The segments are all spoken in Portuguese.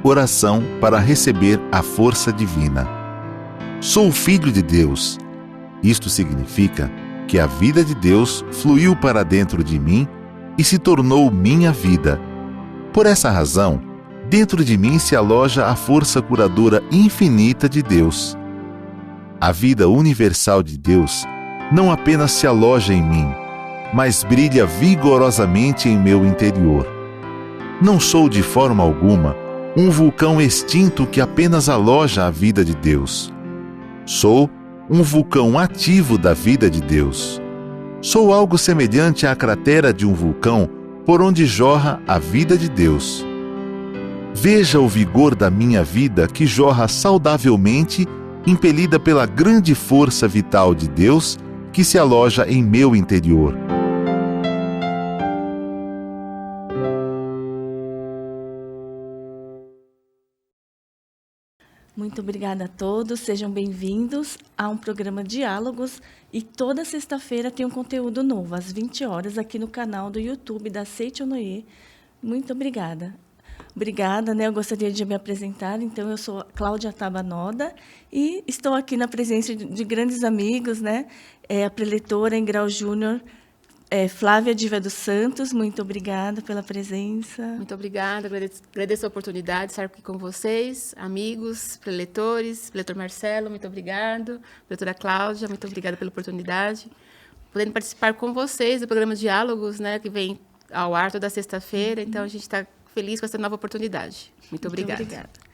Oração para receber a força divina. Sou filho de Deus. Isto significa que a vida de Deus fluiu para dentro de mim e se tornou minha vida. Por essa razão, dentro de mim se aloja a força curadora infinita de Deus. A vida universal de Deus não apenas se aloja em mim, mas brilha vigorosamente em meu interior. Não sou de forma alguma um vulcão extinto que apenas aloja a vida de Deus. Sou um vulcão ativo da vida de Deus. Sou algo semelhante à cratera de um vulcão por onde jorra a vida de Deus. Veja o vigor da minha vida que jorra saudavelmente, impelida pela grande força vital de Deus que se aloja em meu interior. Muito obrigada a todos, sejam bem-vindos a um programa Diálogos e toda sexta-feira tem um conteúdo novo, às 20 horas, aqui no canal do YouTube da Seichonoye. Muito obrigada. Obrigada, eu gostaria de me apresentar. Então, eu sou Cláudia Tabanoda e estou aqui na presença de grandes amigos, a preletora em grau júnior, Flávia Diva dos Santos. Muito obrigada pela presença. Muito obrigada, agradeço a oportunidade de estar aqui com vocês, amigos, preletores, preletor Marcelo, muito obrigado, preletora Cláudia, muito obrigada pela oportunidade. Podendo participar com vocês do programa Diálogos, que vem ao ar toda sexta-feira, então a gente está feliz com essa nova oportunidade. Muito obrigada. Muito obrigada.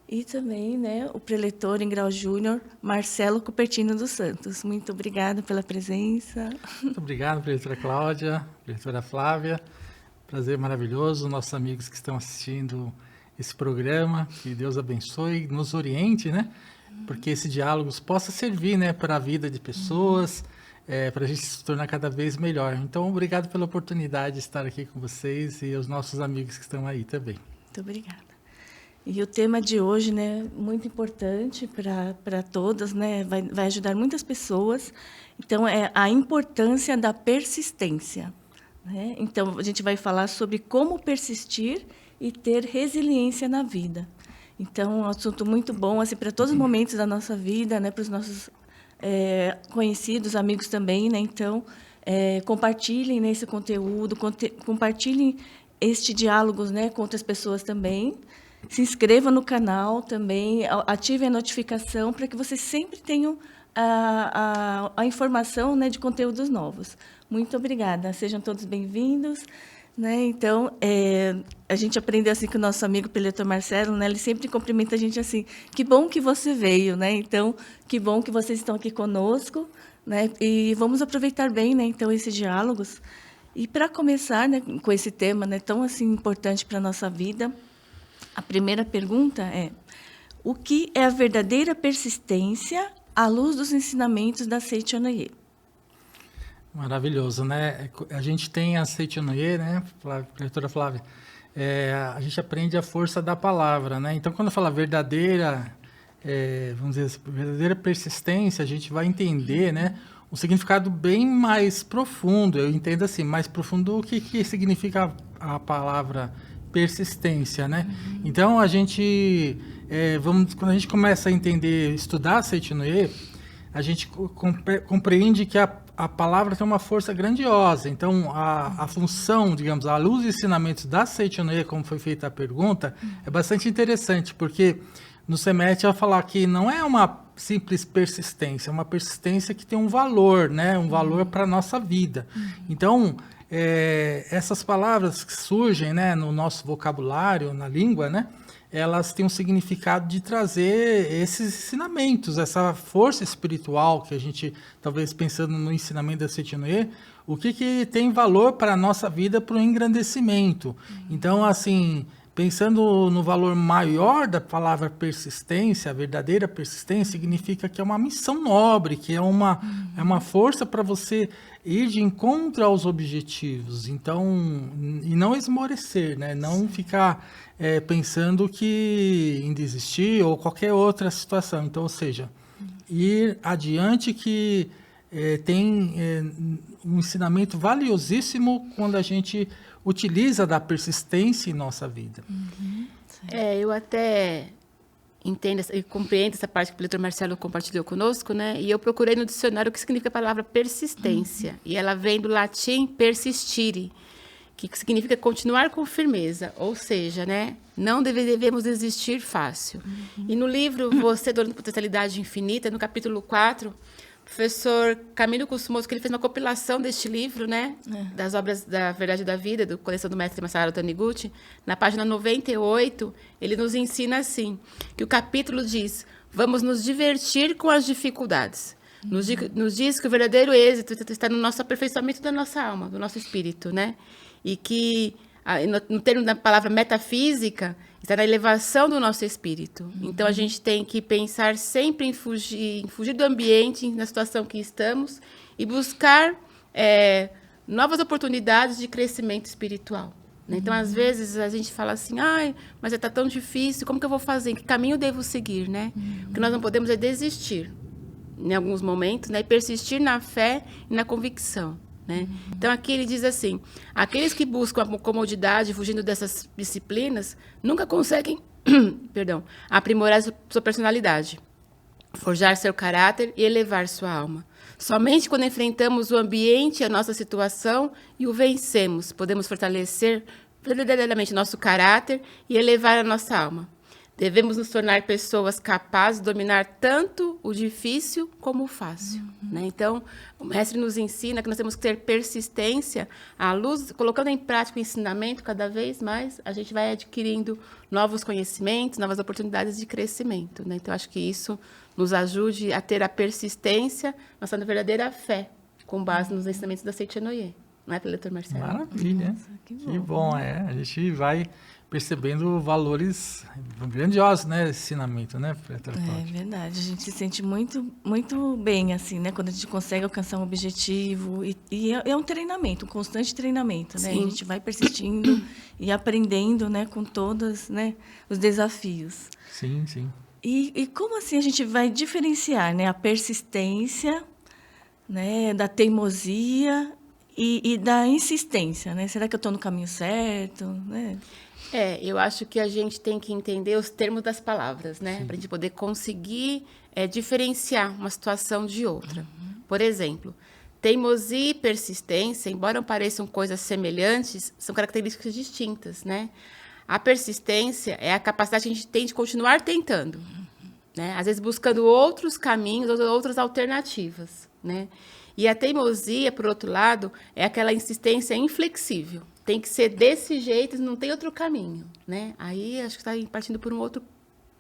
E também, o preletor em grau júnior, Marcelo Cupertino dos Santos. Muito obrigada pela presença. Muito obrigado, preletora Cláudia, preletora Flávia. Prazer maravilhoso, nossos amigos que estão assistindo esse programa. Que Deus abençoe, nos oriente, porque esse diálogos possa servir, para a vida de pessoas, para a gente se tornar cada vez melhor. Então, obrigado pela oportunidade de estar aqui com vocês e os nossos amigos que estão aí também. Muito obrigada. E o tema de hoje, muito importante para todas, vai ajudar muitas pessoas. Então, é a importância da persistência. Então, a gente vai falar sobre como persistir e ter resiliência na vida. Então, é um assunto muito bom para todos os momentos da nossa vida, para os nossos conhecidos, amigos também. Então, compartilhem esse conteúdo, compartilhem este diálogos com outras pessoas também. Se inscreva no canal também, ative a notificação para que vocês sempre tenham a informação de conteúdos novos. Muito obrigada, sejam todos bem-vindos. Então, a gente aprendeu assim com o nosso amigo preletor Marcelo, ele sempre cumprimenta a gente assim, que bom que você veio, Então, que bom que vocês estão aqui conosco, E vamos aproveitar bem, então, esses diálogos. E para começar, com esse tema, tão assim importante para a nossa vida, a primeira pergunta é: o que é a verdadeira persistência à luz dos ensinamentos da Seichonoye? Maravilhoso, A gente tem a Seichonoye, preletora Flávia, a gente aprende a força da palavra, Então, quando fala verdadeira, vamos dizer assim, verdadeira persistência, a gente vai entender, um significado bem mais profundo. Eu entendo assim, mais profundo o que significa a palavra persistência, Então, a gente, quando a gente começa a entender, estudar a Seichonoye, a gente compreende que a palavra tem uma força grandiosa. Então, a função, digamos, à luz dos ensinamentos da Seichonoye, como foi feita a pergunta, é bastante interessante, porque no semestre ela falar que não é uma simples persistência, é uma persistência que tem um valor, um valor para a nossa vida. Então, essas palavras que surgem no nosso vocabulário, na língua, elas têm um significado de trazer esses ensinamentos, essa força espiritual que a gente, talvez pensando no ensinamento da Seichonoye, o que tem valor para a nossa vida, para o engrandecimento. Então, assim, pensando no valor maior da palavra persistência, a verdadeira persistência, significa que é uma missão nobre, que é uma força para você ir de encontro aos objetivos. Então, e não esmorecer, não ficar pensando em desistir ou qualquer outra situação. Então, ou seja, ir adiante que tem um ensinamento valiosíssimo quando a gente utiliza da persistência em nossa vida. Eu até entendo e compreendo essa parte que o leitor Marcelo compartilhou conosco, né? E eu procurei no dicionário o que significa a palavra persistência. E ela vem do latim persistire, que significa continuar com firmeza, ou seja, né? Não devemos desistir fácil. E no livro Você, Dono da Potencialidade Infinita, no capítulo 4, o professor Camilo Customoso, que ele fez uma compilação deste livro, né? Das obras da Verdade da Vida, do coleção do mestre Masaru Taniguchi, na página 98, ele nos ensina assim, que o capítulo diz: vamos nos divertir com as dificuldades. Nos diz que o verdadeiro êxito está no nosso aperfeiçoamento da nossa alma, do nosso espírito, né? E que, no termo da palavra metafísica, está na elevação do nosso espírito. Então, a gente tem que pensar sempre em fugir do ambiente, na situação que estamos, e buscar novas oportunidades de crescimento espiritual. Né? Então, às vezes, a gente fala assim, mas está tão difícil, como que eu vou fazer? Que caminho eu devo seguir? Né? O que nós não podemos é desistir, em alguns momentos, né? E persistir na fé e na convicção. Né? Então, aqui ele diz assim, aqueles que buscam a comodidade fugindo dessas disciplinas nunca conseguem aprimorar sua personalidade, forjar seu caráter e elevar sua alma. Somente quando enfrentamos o ambiente e a nossa situação e o vencemos, podemos fortalecer verdadeiramente nosso caráter e elevar a nossa alma. Devemos nos tornar pessoas capazes de dominar tanto o difícil como o fácil. Né? Então, o mestre nos ensina que nós temos que ter persistência, à luz, colocando em prática o ensinamento cada vez mais, a gente vai adquirindo novos conhecimentos, novas oportunidades de crescimento. Né? Então, acho que isso nos ajude a ter a persistência, nossa verdadeira fé, com base nos ensinamentos da Seiichi Noye. Não é, leitor Marcelo? Maravilha. Nossa, que bom, A gente vai percebendo valores grandiosos, né, esse ensinamento, né, É verdade, a gente se sente muito, muito bem, assim, né, quando a gente consegue alcançar um objetivo, e é um treinamento, um constante treinamento, né, a gente vai persistindo e aprendendo, né, com todos, né, os desafios. Sim. E como assim a gente vai diferenciar, né, a persistência, né, da teimosia e da insistência, né? Será que eu estou no caminho certo, né? Eu acho que a gente tem que entender os termos das palavras, né? Para a gente poder conseguir diferenciar uma situação de outra. Por exemplo, teimosia e persistência, embora pareçam coisas semelhantes, são características distintas, né? A persistência é a capacidade que a gente tem de continuar tentando, né? Às vezes buscando outros caminhos, outras alternativas, né? E a teimosia, por outro lado, é aquela insistência inflexível. Tem que ser desse jeito, não tem outro caminho, né? Aí acho que está partindo por um outro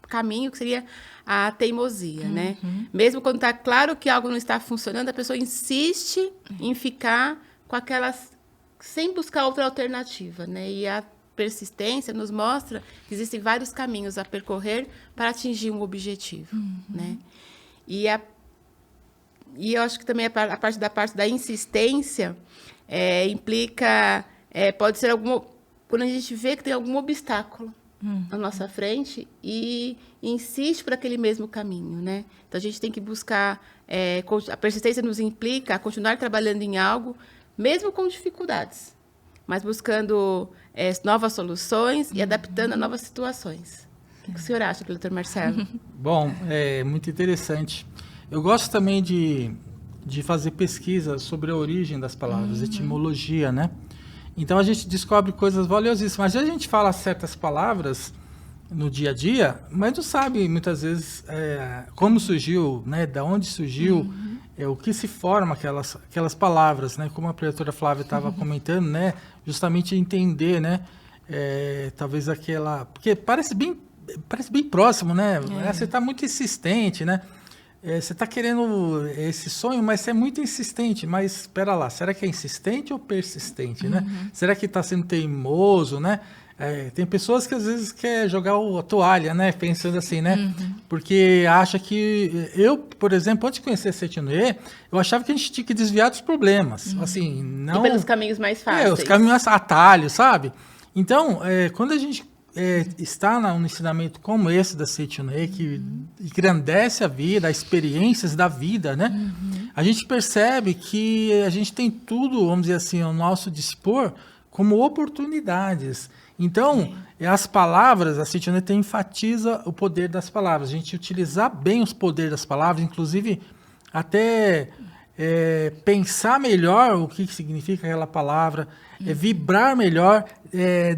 caminho, que seria a teimosia, né? Mesmo quando está claro que algo não está funcionando, a pessoa insiste em ficar com aquelas, sem buscar outra alternativa, né? E a persistência nos mostra que existem vários caminhos a percorrer para atingir um objetivo, né? E eu acho que também a parte da insistência implica... pode ser quando a gente vê que tem algum obstáculo na nossa frente e insiste por aquele mesmo caminho, né? Então, a gente tem que buscar... a persistência nos implica a continuar trabalhando em algo, mesmo com dificuldades, mas buscando novas soluções e adaptando a novas situações. O que o senhor acha, doutor Marcelo? Bom, é muito interessante. Eu gosto também de fazer pesquisa sobre a origem das palavras, etimologia, né? Então, a gente descobre coisas valiosíssimas. Às vezes, a gente fala certas palavras no dia a dia, mas não sabe, muitas vezes, como surgiu, né? Da onde surgiu, o que se forma aquelas palavras, né? Como a preletora Flávia estava comentando, né? Justamente entender, né? Talvez aquela... Porque parece bem próximo, né? Você está muito insistente, né? Você está querendo esse sonho, mas você é muito insistente. Mas, espera lá, será que é insistente ou persistente, né? Será que está sendo teimoso, né? Tem pessoas que às vezes querem jogar a toalha, né? Pensando assim, né? Porque acha que... Eu, por exemplo, antes de conhecer a Seiichi Noye, eu achava que a gente tinha que desviar dos problemas. Assim, não... E pelos caminhos mais fáceis. Os caminhos atalhos, sabe? Então, quando a gente... está num ensinamento como esse da Seiichi Noye, que engrandece a vida, as experiências da vida, né? A gente percebe que a gente tem tudo, vamos dizer assim, ao nosso dispor, como oportunidades. Então, as palavras, a Cíntia enfatiza o poder das palavras. A gente utilizar bem os poderes das palavras, inclusive até pensar melhor o que significa aquela palavra, vibrar melhor,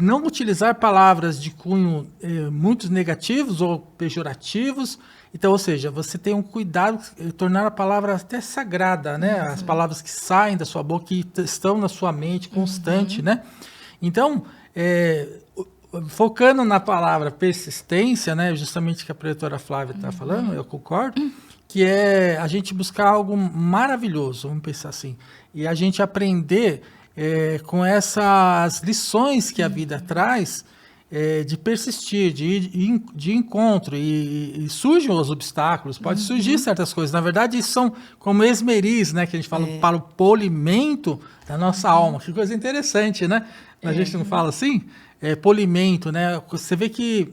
não utilizar palavras de cunho muito negativos ou pejorativos. Então, ou seja, você tem um cuidado, tornar a palavra até sagrada, né? As palavras que saem da sua boca, que estão na sua mente constante, né? Então, focando na palavra persistência, né? Justamente que a preletora Flávia está falando, eu concordo, que é a gente buscar algo maravilhoso, vamos pensar assim, e a gente aprender com essas lições que a vida traz, de persistir, de encontro, e surgem os obstáculos, pode surgir certas coisas. Na verdade, isso são como esmeris, né, que a gente fala para o polimento da nossa alma. Que coisa interessante, né? A gente não fala assim? Polimento, né? Você vê que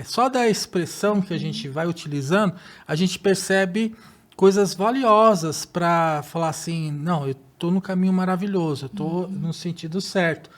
só da expressão que a gente vai utilizando, a gente percebe coisas valiosas para falar assim, não, eu estou no caminho maravilhoso, eu estou no sentido certo.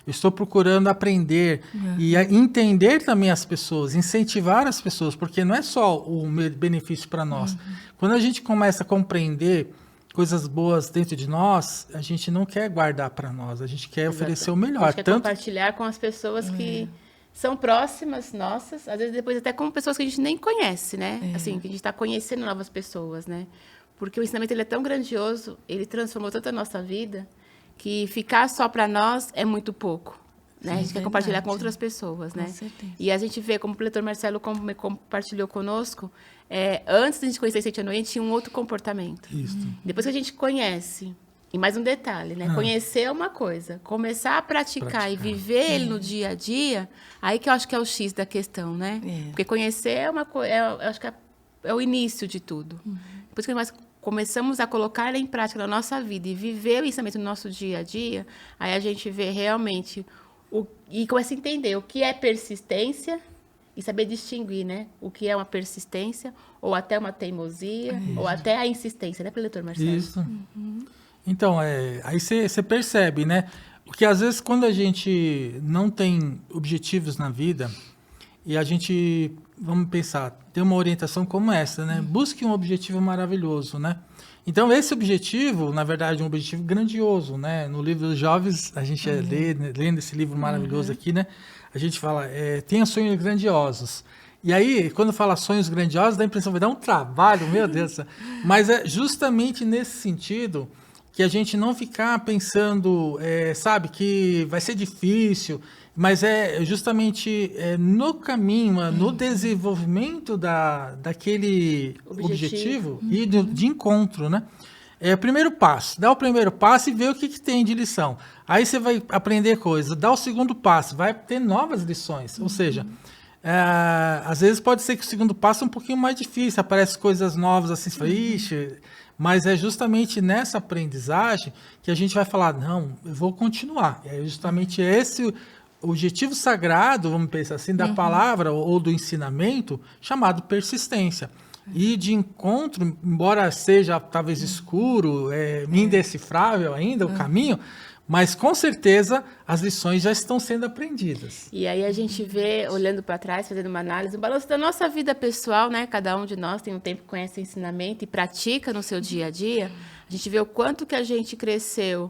Eu estou procurando aprender e entender também as pessoas, incentivar as pessoas, porque não é só o benefício para nós. Quando a gente começa a compreender coisas boas dentro de nós, a gente não quer guardar para nós, a gente quer oferecer o melhor. A gente quer compartilhar com as pessoas que são próximas nossas, às vezes depois até com pessoas que a gente nem conhece, né? Assim, que a gente está conhecendo novas pessoas, né? Porque o ensinamento ele é tão grandioso, ele transformou tanto a nossa vida, que ficar só para nós é muito pouco, né? A gente quer compartilhar com outras pessoas, né? Com certeza. E a gente vê, como o preletor Marcelo compartilhou conosco, antes da gente conhecer Seitian no Ien, tinha um outro comportamento. Isso. Depois que a gente conhece, e mais um detalhe, né? Conhecer é uma coisa, começar a praticar e viver ele no dia a dia, aí que eu acho que é o X da questão, né? Porque conhecer é uma coisa, eu acho que é o início de tudo. Depois que nós começamos a colocar em prática na nossa vida e viver o ensinamento no nosso dia a dia, aí a gente vê realmente e começa a entender o que é persistência e saber distinguir, né? O que é uma persistência ou até uma teimosia ou até a insistência, né, preletor Marcelo? Isso. Então, aí você percebe, né? Porque às vezes quando a gente não tem objetivos na vida e a gente, vamos pensar, tem uma orientação como essa, né? Busque um objetivo maravilhoso, né? Então, esse objetivo, na verdade, é um objetivo grandioso, né? No livro dos jovens, a gente lendo esse livro maravilhoso aqui, né? A gente fala, tenha sonhos grandiosos. E aí, quando fala sonhos grandiosos, dá a impressão que vai dar um trabalho, meu Deus. Mas é justamente nesse sentido que a gente não ficar pensando, sabe, que vai ser difícil, mas é justamente no caminho, no desenvolvimento daquele objetivo e de encontro, né? É o primeiro passo. Dá o primeiro passo e vê o que tem de lição. Aí você vai aprender coisas. Dá o segundo passo, vai ter novas lições. Ou seja, às vezes pode ser que o segundo passo é um pouquinho mais difícil, aparecem coisas novas assim, você fala, ixi, mas é justamente nessa aprendizagem que a gente vai falar, não, eu vou continuar. É justamente esse o objetivo sagrado, vamos pensar assim, da palavra ou do ensinamento, chamado persistência. E de encontro, embora seja talvez escuro, indecifrável ainda o caminho, mas com certeza as lições já estão sendo aprendidas. E aí a gente vê, olhando para trás, fazendo uma análise, um balanço da nossa vida pessoal, né? Cada um de nós tem um tempo que conhece o ensinamento e pratica no seu dia a dia. A gente vê o quanto que a gente cresceu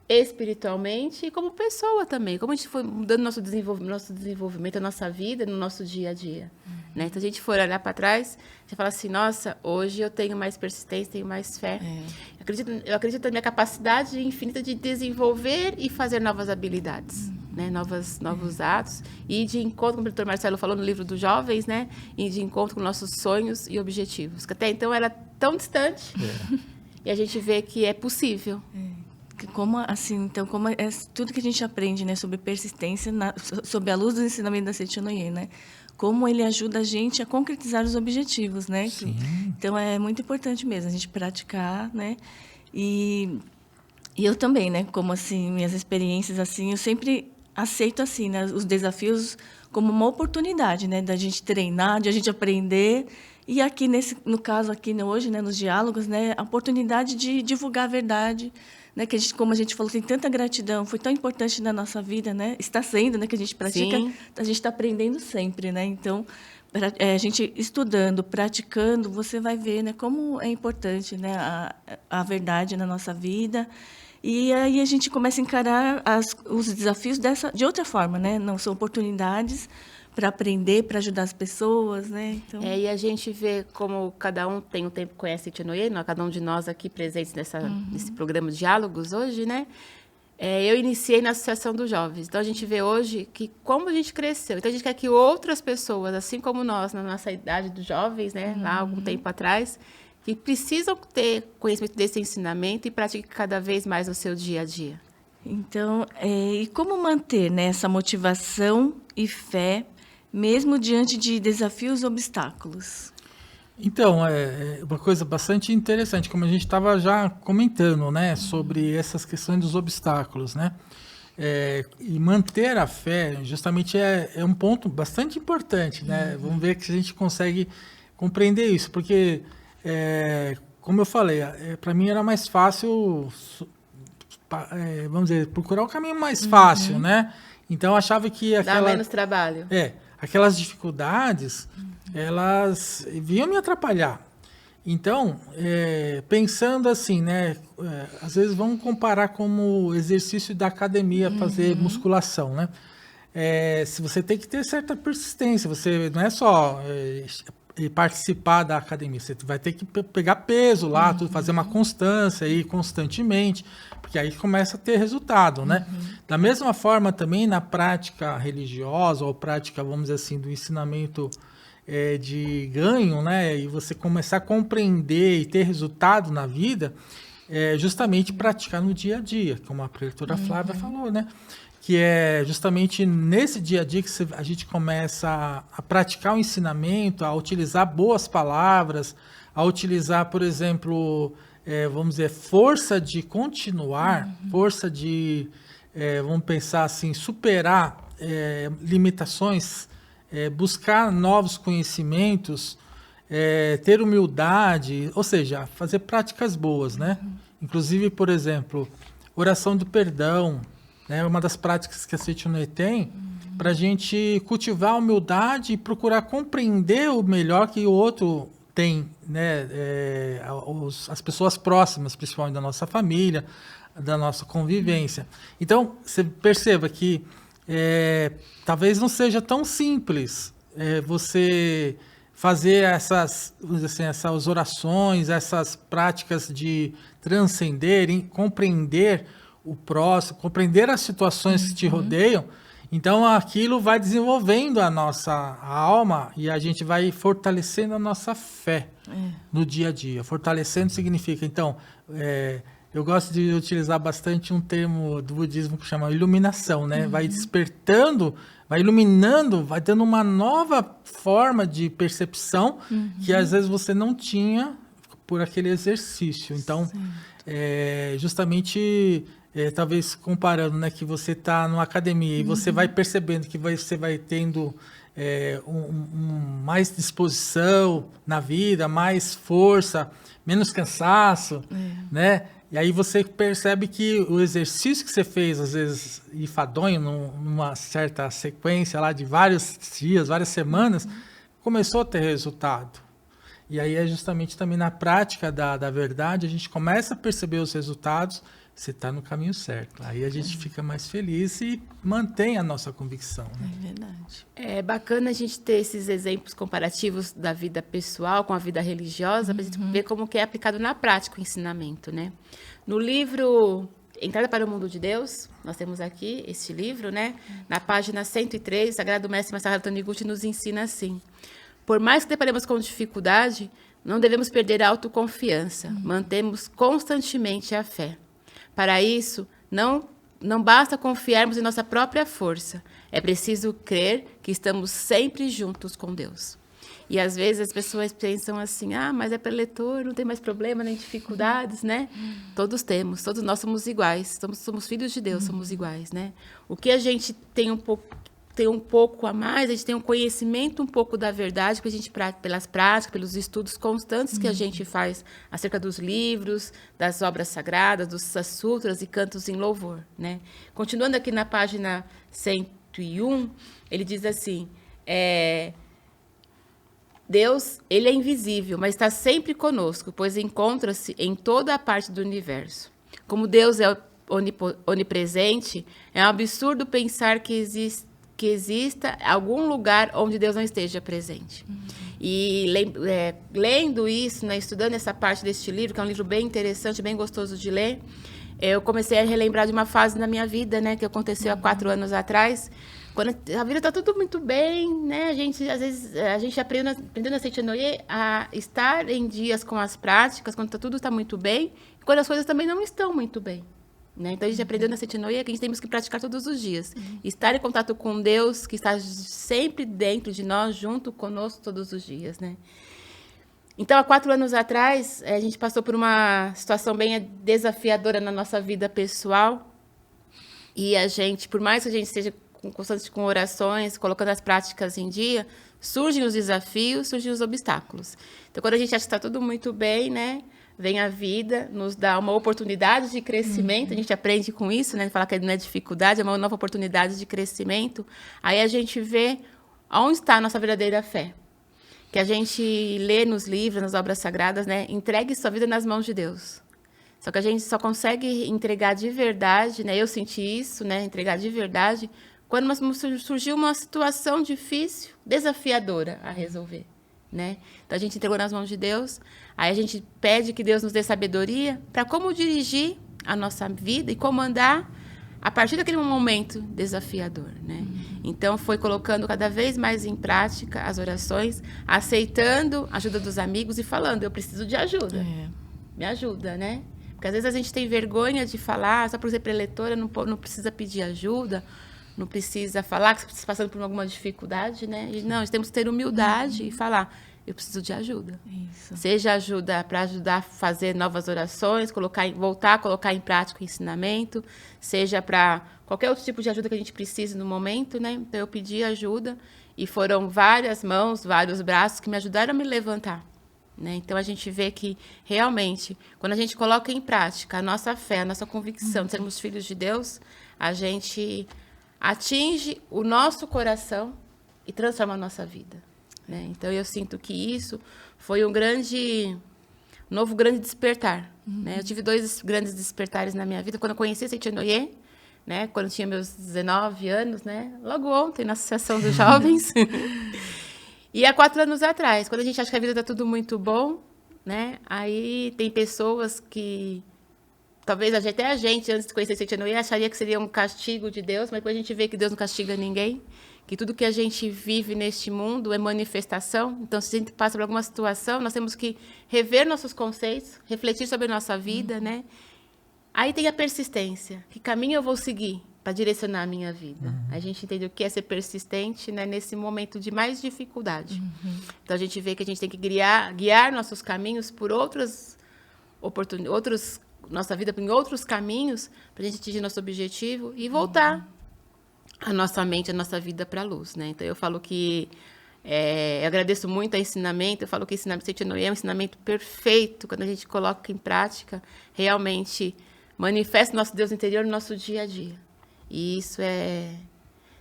espiritualmente e como pessoa também, como a gente foi mudando nosso desenvolvimento, a nossa vida no nosso dia a dia. Né? Então, a gente for olhar para trás, a gente fala assim, nossa, hoje eu tenho mais persistência, tenho mais fé. Eu acredito na minha capacidade infinita de desenvolver e fazer novas habilidades, né? Novos atos, e de encontro, como o doutor Marcelo falou no livro dos jovens, né? E de encontro com nossos sonhos e objetivos, que até então era tão distante, e a gente vê que é possível. Como assim, então, como tudo que a gente aprende, né, sobre persistência, sob a luz do ensinamento da Seitian no Ien, né? Como ele ajuda a gente a concretizar os objetivos, né? Sim. Então, é muito importante mesmo a gente praticar, né? E eu também, né? Como, assim, minhas experiências, assim, eu sempre aceito, assim, né, os desafios como uma oportunidade, né? Da gente treinar, de a gente aprender. E aqui, no caso, aqui hoje, né, nos diálogos, né? A oportunidade de divulgar a verdade, né, que como a gente falou, tem tanta gratidão, foi tão importante na nossa vida, né? Está sendo, né, que a gente pratica, Sim. a gente está aprendendo sempre, né? Então, a gente estudando, praticando, você vai ver, né, como é importante, né, a verdade na nossa vida. E aí a gente começa a encarar os desafios de outra forma, né? Não são oportunidades para aprender, para ajudar as pessoas, né? Então... E a gente vê como cada um tem um tempo que conhece Itinoye, cada um de nós aqui presentes nesse programa de diálogos hoje, né? Eu iniciei na Associação dos Jovens. Então, a gente vê hoje que como a gente cresceu. Então, a gente quer que outras pessoas, assim como nós, na nossa idade dos jovens, né? Lá, algum tempo atrás, que precisam ter conhecimento desse ensinamento e pratiquem cada vez mais no seu dia a dia. Então, e como manter, né, essa motivação e fé, mesmo diante de desafios e obstáculos? Então, é uma coisa bastante interessante, como a gente estava já comentando, né, sobre essas questões dos obstáculos, né? E manter a fé, justamente, é um ponto bastante importante, né? Vamos ver se a gente consegue compreender isso, porque, como eu falei, para mim era mais fácil, vamos dizer, procurar o caminho mais fácil, né? Então, eu achava que Dá menos trabalho. Aquelas dificuldades, elas vinham me atrapalhar. Então, pensando assim, né? Às vezes vamos comparar como exercício da academia, fazer musculação, né? Se você tem que ter certa persistência, você não é só participar da academia, você vai ter que pegar peso lá, fazer uma constância aí constantemente, porque aí começa a ter resultado, né? Da mesma forma também na prática religiosa ou prática, vamos dizer assim, do ensinamento de ganho, né? E você começar a compreender e ter resultado na vida, justamente praticar no dia a dia, como a preletora Flávia falou, né? Que é justamente nesse dia a dia que a gente começa a praticar o ensinamento, a utilizar boas palavras, a utilizar, por exemplo, vamos dizer, força de continuar, força de, vamos pensar assim, superar limitações, buscar novos conhecimentos, ter humildade, ou seja, fazer práticas boas, né? Inclusive, por exemplo, oração do perdão, né? Uma das práticas que a Itinoye tem para a gente cultivar a humildade e procurar compreender o melhor que o outro tem, né? As pessoas próximas, principalmente da nossa família, da nossa convivência. Então, você perceba que talvez não seja tão simples você fazer essas orações, essas práticas de transcender, compreender o próximo, compreender as situações que te rodeiam. Então, aquilo vai desenvolvendo a nossa alma e a gente vai fortalecendo a nossa fé no dia a dia. Fortalecendo significa, então, eu gosto de utilizar bastante um termo do budismo que chama iluminação, né? Vai despertando, vai iluminando, vai dando uma nova forma de percepção que às vezes você não tinha por aquele exercício. Então, justamente... talvez comparando, né, que você está numa academia e você vai percebendo que você vai tendo mais disposição na vida, mais força, menos cansaço, né? E aí você percebe que o exercício que você fez, às vezes, enfadonho, numa certa sequência lá de vários dias, várias semanas, começou a ter resultado. E aí é justamente também na prática da verdade, a gente começa a perceber os resultados. Você está no caminho certo. Aí a gente fica mais feliz e mantém a nossa convicção. Né? É verdade. É bacana a gente ter esses exemplos comparativos da vida pessoal com a vida religiosa, para a gente ver como que é aplicado na prática o ensinamento, né? No livro Entrada para o Mundo de Deus, nós temos aqui este livro, né? Na página 103, o Sagrado Mestre Masaharu Taniguchi nos ensina assim: por mais que deparemos com dificuldade, não devemos perder a autoconfiança, mantemos constantemente a fé. Para isso, não basta confiarmos em nossa própria força. É preciso crer que estamos sempre juntos com Deus. E, às vezes, as pessoas pensam assim, mas é preletor, não tem mais problema, nem dificuldades, né? Todos temos, todos nós somos iguais. Somos filhos de Deus, somos iguais, né? O que a gente tem um pouco tem um pouco a mais, a gente tem um conhecimento um pouco da verdade, que a gente, pelas práticas, pelos estudos constantes que a gente faz acerca dos livros, das obras sagradas, dos sutras e cantos em louvor, né? Continuando aqui na página 101, ele diz assim, Deus, ele é invisível, mas está sempre conosco, pois encontra-se em toda a parte do universo. Como Deus é onipresente, é um absurdo pensar que exista algum lugar onde Deus não esteja presente. E lendo isso, né, estudando essa parte deste livro, que é um livro bem interessante, bem gostoso de ler, eu comecei a relembrar de uma fase na minha vida, né, que aconteceu há 4 anos atrás, quando a vida está tudo muito bem, né? Às vezes a gente aprendeu na Seitinoye a estar em dias com as práticas, quando tudo está muito bem, e quando as coisas também não estão muito bem. Né? Então, a gente aprendeu na Seitinoye que a gente temos que praticar todos os dias. Estar em contato com Deus, que está sempre dentro de nós, junto conosco todos os dias. Né? Então, há 4 anos atrás, a gente passou por uma situação bem desafiadora na nossa vida pessoal. E a gente, por mais que a gente esteja constante com orações, colocando as práticas em dia, surgem os desafios, surgem os obstáculos. Então, quando a gente acha que está tudo muito bem, né? Vem a vida, nos dá uma oportunidade de crescimento, a gente aprende com isso, né? Falar que não é dificuldade, é uma nova oportunidade de crescimento. Aí a gente vê onde está a nossa verdadeira fé. Que a gente lê nos livros, nas obras sagradas, né? Entregue sua vida nas mãos de Deus. Só que a gente só consegue entregar de verdade, né? Eu senti isso, né? Entregar de verdade, quando surgiu uma situação difícil, desafiadora a resolver. Né? Então, a gente entregou nas mãos de Deus, aí a gente pede que Deus nos dê sabedoria para como dirigir a nossa vida e comandar a partir daquele momento desafiador. Né? Então, foi colocando cada vez mais em prática as orações, aceitando a ajuda dos amigos e falando, eu preciso de ajuda, me ajuda, né? Porque às vezes a gente tem vergonha de falar, só por ser preletora não precisa pedir ajuda, não precisa falar que você está passando por alguma dificuldade, né? E, não, nós temos que ter humildade e falar, eu preciso de ajuda. Isso. Seja ajuda para ajudar a fazer novas orações, voltar a colocar em prática o ensinamento, seja para qualquer outro tipo de ajuda que a gente precise no momento, né? Então, eu pedi ajuda e foram várias mãos, vários braços que me ajudaram a me levantar. Né? Então, a gente vê que, realmente, quando a gente coloca em prática a nossa fé, a nossa convicção de sermos filhos de Deus, a gente atinge o nosso coração e transforma a nossa vida. Né? Então, eu sinto que isso foi um novo grande despertar. Né? Eu tive 2 grandes despertares na minha vida. Quando eu conheci a Seitinoye, né? Quando eu tinha meus 19 anos, né? Logo ontem, na Associação dos Jovens. E há 4 anos atrás, quando a gente acha que a vida está tudo muito bom, né? Aí tem pessoas que... Talvez até a gente, antes de conhecer Seitinoye, acharia que seria um castigo de Deus, mas depois a gente vê que Deus não castiga ninguém, que tudo que a gente vive neste mundo é manifestação. Então, se a gente passa por alguma situação, nós temos que rever nossos conceitos, refletir sobre a nossa vida, né? Aí tem a persistência. Que caminho eu vou seguir para direcionar a minha vida? A gente entende o que é ser persistente, né, nesse momento de mais dificuldade. Então, a gente vê que a gente tem que guiar nossos caminhos por nossa vida em outros caminhos, para a gente atingir nosso objetivo e voltar a nossa mente, a nossa vida para a luz. Né? Então, eu falo que eu agradeço muito ao ensinamento, eu falo que o ensinamento Seitinoye é um ensinamento perfeito, quando a gente coloca em prática, realmente manifesta o nosso Deus interior no nosso dia a dia. E isso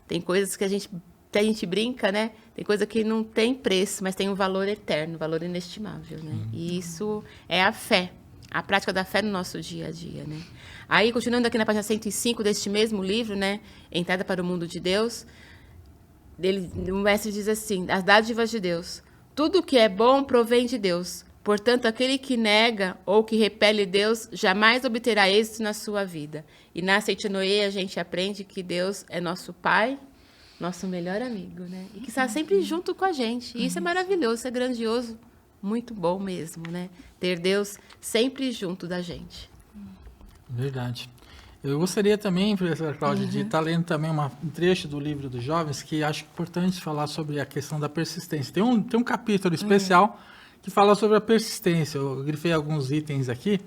tem coisas que a gente brinca, né? Tem coisa que não tem preço, mas tem um valor eterno, um valor inestimável. Né? E isso é a fé. A prática da fé no nosso dia a dia, né? Aí, continuando aqui na página 105 deste mesmo livro, né? Entrada para o Mundo de Deus, o mestre diz assim, as dádivas de Deus. Tudo que é bom provém de Deus. Portanto, aquele que nega ou que repele Deus jamais obterá êxito na sua vida. E na Seitinoye a gente aprende que Deus é nosso Pai, nosso melhor amigo, né? E que está sempre junto com a gente. E isso é maravilhoso, isso é grandioso. Muito bom mesmo, né? Ter Deus sempre junto da gente. Verdade. Eu gostaria também, professora Cláudia, de estar lendo também um trecho do livro dos jovens que acho importante falar sobre a questão da persistência. Tem um capítulo especial que fala sobre a persistência. Eu grifei alguns itens aqui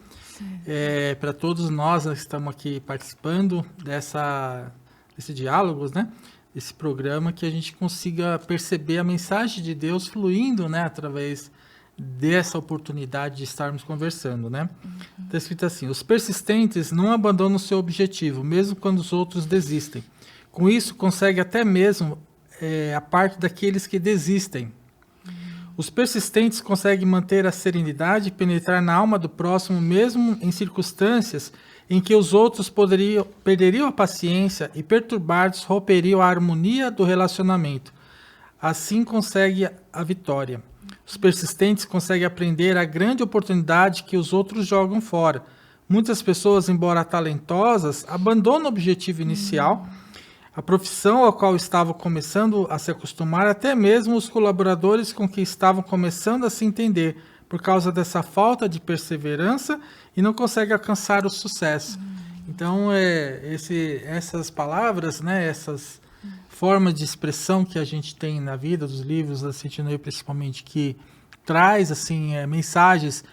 para todos nós que estamos aqui participando desse diálogo, né? esse programa, que a gente consiga perceber a mensagem de Deus fluindo, né, através dessa oportunidade de estarmos conversando, né? Está escrito assim: os persistentes não abandonam o seu objetivo, mesmo quando os outros desistem. Com isso, consegue até mesmo a parte daqueles que desistem. Os persistentes conseguem manter a serenidade e penetrar na alma do próximo, mesmo em circunstâncias em que os outros perderiam a paciência e, perturbados, romperiam a harmonia do relacionamento. Assim consegue a vitória. Os persistentes conseguem aprender a grande oportunidade que os outros jogam fora. Muitas pessoas, embora talentosas, abandonam o objetivo inicial, a profissão a qual estavam começando a se acostumar, até mesmo os colaboradores com que estavam começando a se entender, por causa dessa falta de perseverança, e não conseguem alcançar o sucesso. Então, essas palavras, né, essas formas de expressão que a gente tem na vida, dos livros da Seitinoye principalmente, que traz assim, mensagens,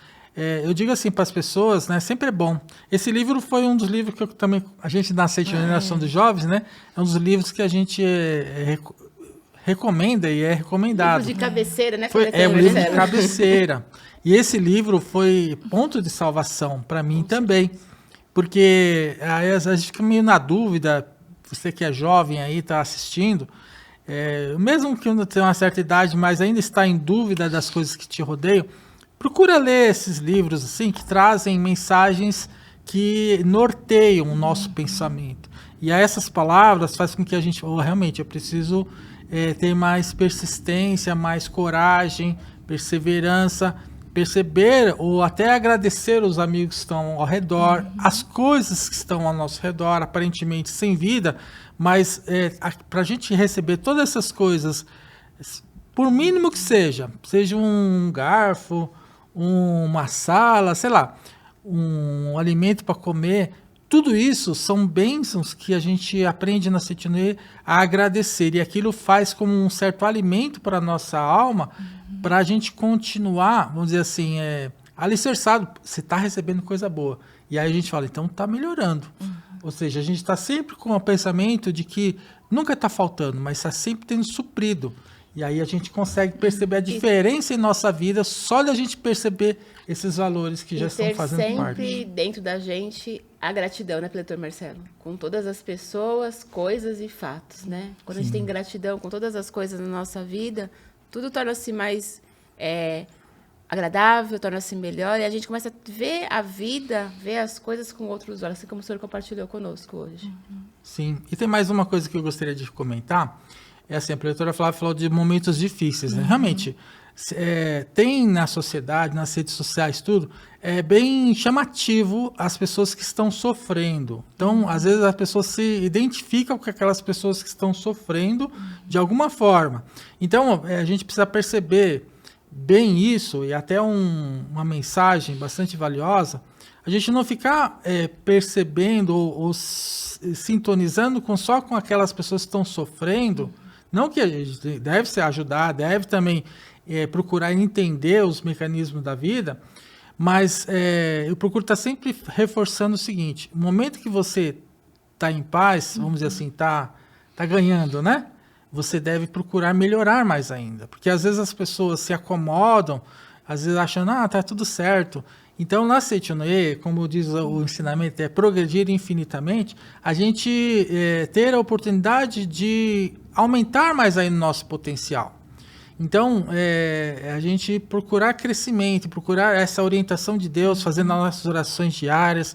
eu digo assim para as pessoas, né, sempre é bom. Esse livro foi um dos livros que eu também, a gente da Seitinoye Nação dos Jovens, né, é um dos livros que a gente recomenda e é recomendado. Livro de cabeceira, né? É um livro de cabeceira. E esse livro foi ponto de salvação para mim também, porque aí a gente fica meio na dúvida. Você que é jovem aí, está assistindo, mesmo que não tenha uma certa idade, mas ainda está em dúvida das coisas que te rodeiam, procura ler esses livros assim, que trazem mensagens que norteiam o nosso pensamento. E aí essas palavras fazem com que a gente, realmente, eu preciso ter mais persistência, mais coragem, perseverança, perceber ou até agradecer os amigos que estão ao redor, as coisas que estão ao nosso redor, aparentemente sem vida, mas para a gente receber todas essas coisas, por mínimo que seja um garfo, uma sala, sei lá, um alimento para comer, tudo isso são bênçãos que a gente aprende na Seitinoye a agradecer, e aquilo faz como um certo alimento para a nossa alma, para a gente continuar, vamos dizer assim, alicerçado. Você está recebendo coisa boa. E aí a gente fala, então está melhorando. Ou seja, a gente está sempre com o pensamento de que nunca está faltando, mas está sempre tendo suprido. E aí a gente consegue perceber a diferença em nossa vida só de a gente perceber esses valores que já estão fazendo parte. Sempre dentro da gente a gratidão, né, Preletor Marcelo? Com todas as pessoas, coisas e fatos, né? Quando a gente tem gratidão com todas as coisas na nossa vida, tudo torna-se mais agradável, torna-se melhor, e a gente começa a ver a vida, ver as coisas com outros olhos, assim como o senhor compartilhou conosco hoje. Sim, e tem mais uma coisa que eu gostaria de comentar, assim, a preletora Flávia falou de momentos difíceis, né? Realmente, tem na sociedade, nas redes sociais, tudo, é bem chamativo as pessoas que estão sofrendo. Então, às vezes, as pessoas se identificam com aquelas pessoas que estão sofrendo de alguma forma. Então, a gente precisa perceber bem isso, e até uma mensagem bastante valiosa, a gente não ficar percebendo ou sintonizando só com aquelas pessoas que estão sofrendo. Não que a gente deve se ajudar, deve também procurar entender os mecanismos da vida, mas eu procuro estar sempre reforçando o seguinte: no momento que você está em paz, vamos dizer assim, está ganhando, né? Você deve procurar melhorar mais ainda, porque às vezes as pessoas se acomodam, às vezes achando, tá tudo certo. Então, na Seitinoye, como diz o ensinamento, é progredir infinitamente, a gente ter a oportunidade de aumentar mais aí o nosso potencial. Então, a gente procurar crescimento, procurar essa orientação de Deus, fazendo as nossas orações diárias,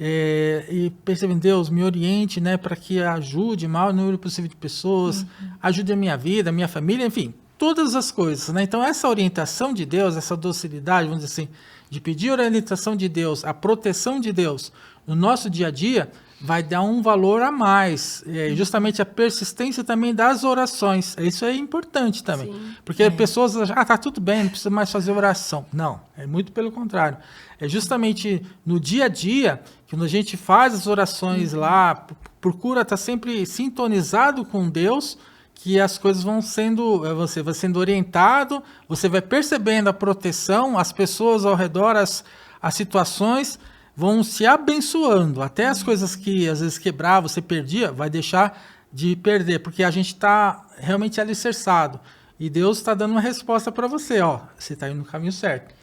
e percebendo, Deus, me oriente, né, para que ajude o maior número possível de pessoas, ajude a minha vida, a minha família, enfim, todas as coisas, né? Então, essa orientação de Deus, essa docilidade, vamos dizer assim, de pedir a orientação de Deus, a proteção de Deus no nosso dia a dia, vai dar um valor a mais. Justamente a persistência também das orações. Isso é importante também. Sim. Porque pessoas acham, tá tudo bem, não precisa mais fazer oração. Não, é muito pelo contrário. É justamente no dia a dia, que quando a gente faz as orações lá, procura estar sempre sintonizado com Deus, que as coisas vão sendo, você vai sendo orientado, você vai percebendo a proteção, as pessoas ao redor, as situações vão se abençoando. Até as coisas que às vezes quebrava, você perdia, vai deixar de perder, porque a gente está realmente alicerçado. E Deus está dando uma resposta para você, ó, você está indo no caminho certo.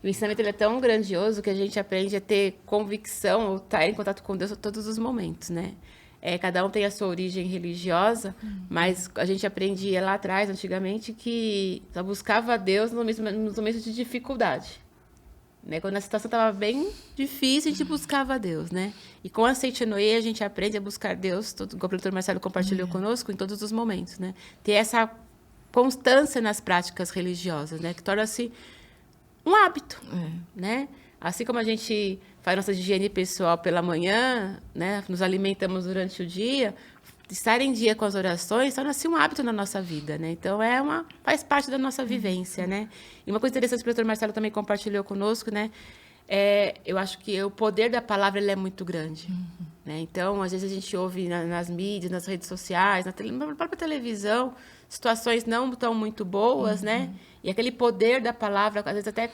O ensinamento ele é tão grandioso que a gente aprende a ter convicção ou estar em contato com Deus a todos os momentos, né? Cada um tem a sua origem religiosa, mas a gente aprendia lá atrás, antigamente, que só buscava Deus nos momentos de dificuldade. Né? Quando a situação estava bem difícil, a gente buscava Deus, né? E com a Seitinoye, a gente aprende a buscar Deus, como o doutor Marcelo compartilhou conosco, em todos os momentos, né? Ter essa constância nas práticas religiosas, né? Que torna-se um hábito, né? Assim como a gente faz nossa higiene pessoal pela manhã, né? Nos alimentamos durante o dia, estar em dia com as orações torna-se um hábito na nossa vida, né? Então, faz parte da nossa vivência, né? E uma coisa interessante que o doutor Marcelo também compartilhou conosco, né? Eu acho que o poder da palavra ele é muito grande, né? Então, às vezes a gente ouve nas mídias, nas redes sociais, na própria televisão, situações não tão muito boas, né? E aquele poder da palavra, às vezes até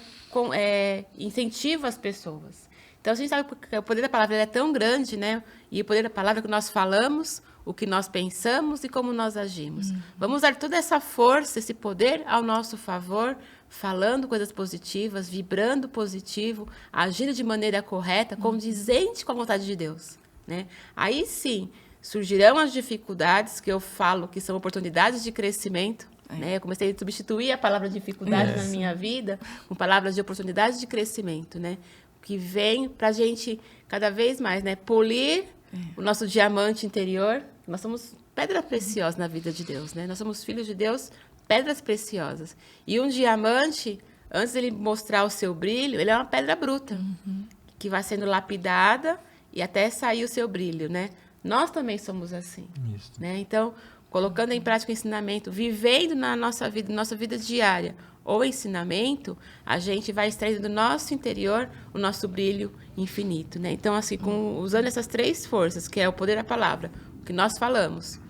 incentiva as pessoas. Então, a gente sabe que o poder da palavra é tão grande, né? E o poder da palavra é que nós falamos, o que nós pensamos e como nós agimos. Vamos usar toda essa força, esse poder ao nosso favor, falando coisas positivas, vibrando positivo, agindo de maneira correta, condizente com a vontade de Deus, né? Aí sim, surgirão as dificuldades, que eu falo que são oportunidades de crescimento, né? Eu comecei a substituir a palavra dificuldade na minha vida com palavras de oportunidade de crescimento, né? Que vem para a gente cada vez mais, né? Polir o nosso diamante interior. Nós somos pedra preciosa na vida de Deus, né? Nós somos filhos de Deus, pedras preciosas. E um diamante, antes dele mostrar o seu brilho, ele é uma pedra bruta, que vai sendo lapidada e até sair o seu brilho, né? Nós também somos assim, né? Então, colocando em prática o ensinamento, vivendo na nossa vida diária, ou ensinamento, a gente vai extraindo do nosso interior o nosso brilho infinito, né? Então, assim, usando essas três forças, que é o poder da palavra, o que nós falamos,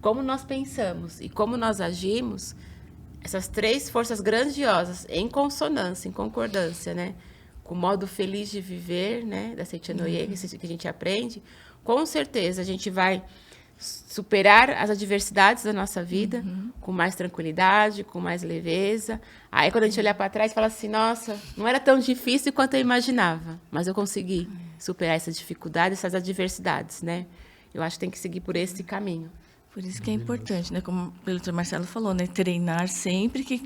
como nós pensamos e como nós agimos, essas três forças grandiosas, em consonância, em concordância, né? Com o modo feliz de viver, né? Da Seitinoye, que a gente aprende, com certeza a gente vai superar as adversidades da nossa vida com mais tranquilidade, com mais leveza. Aí, quando a gente olhar para trás, fala assim, nossa, não era tão difícil quanto eu imaginava, mas eu consegui superar essas dificuldades, essas adversidades, né? Eu acho que tem que seguir por esse caminho. Por isso que é importante, né? Como o doutor Marcelo falou, né? Treinar sempre, que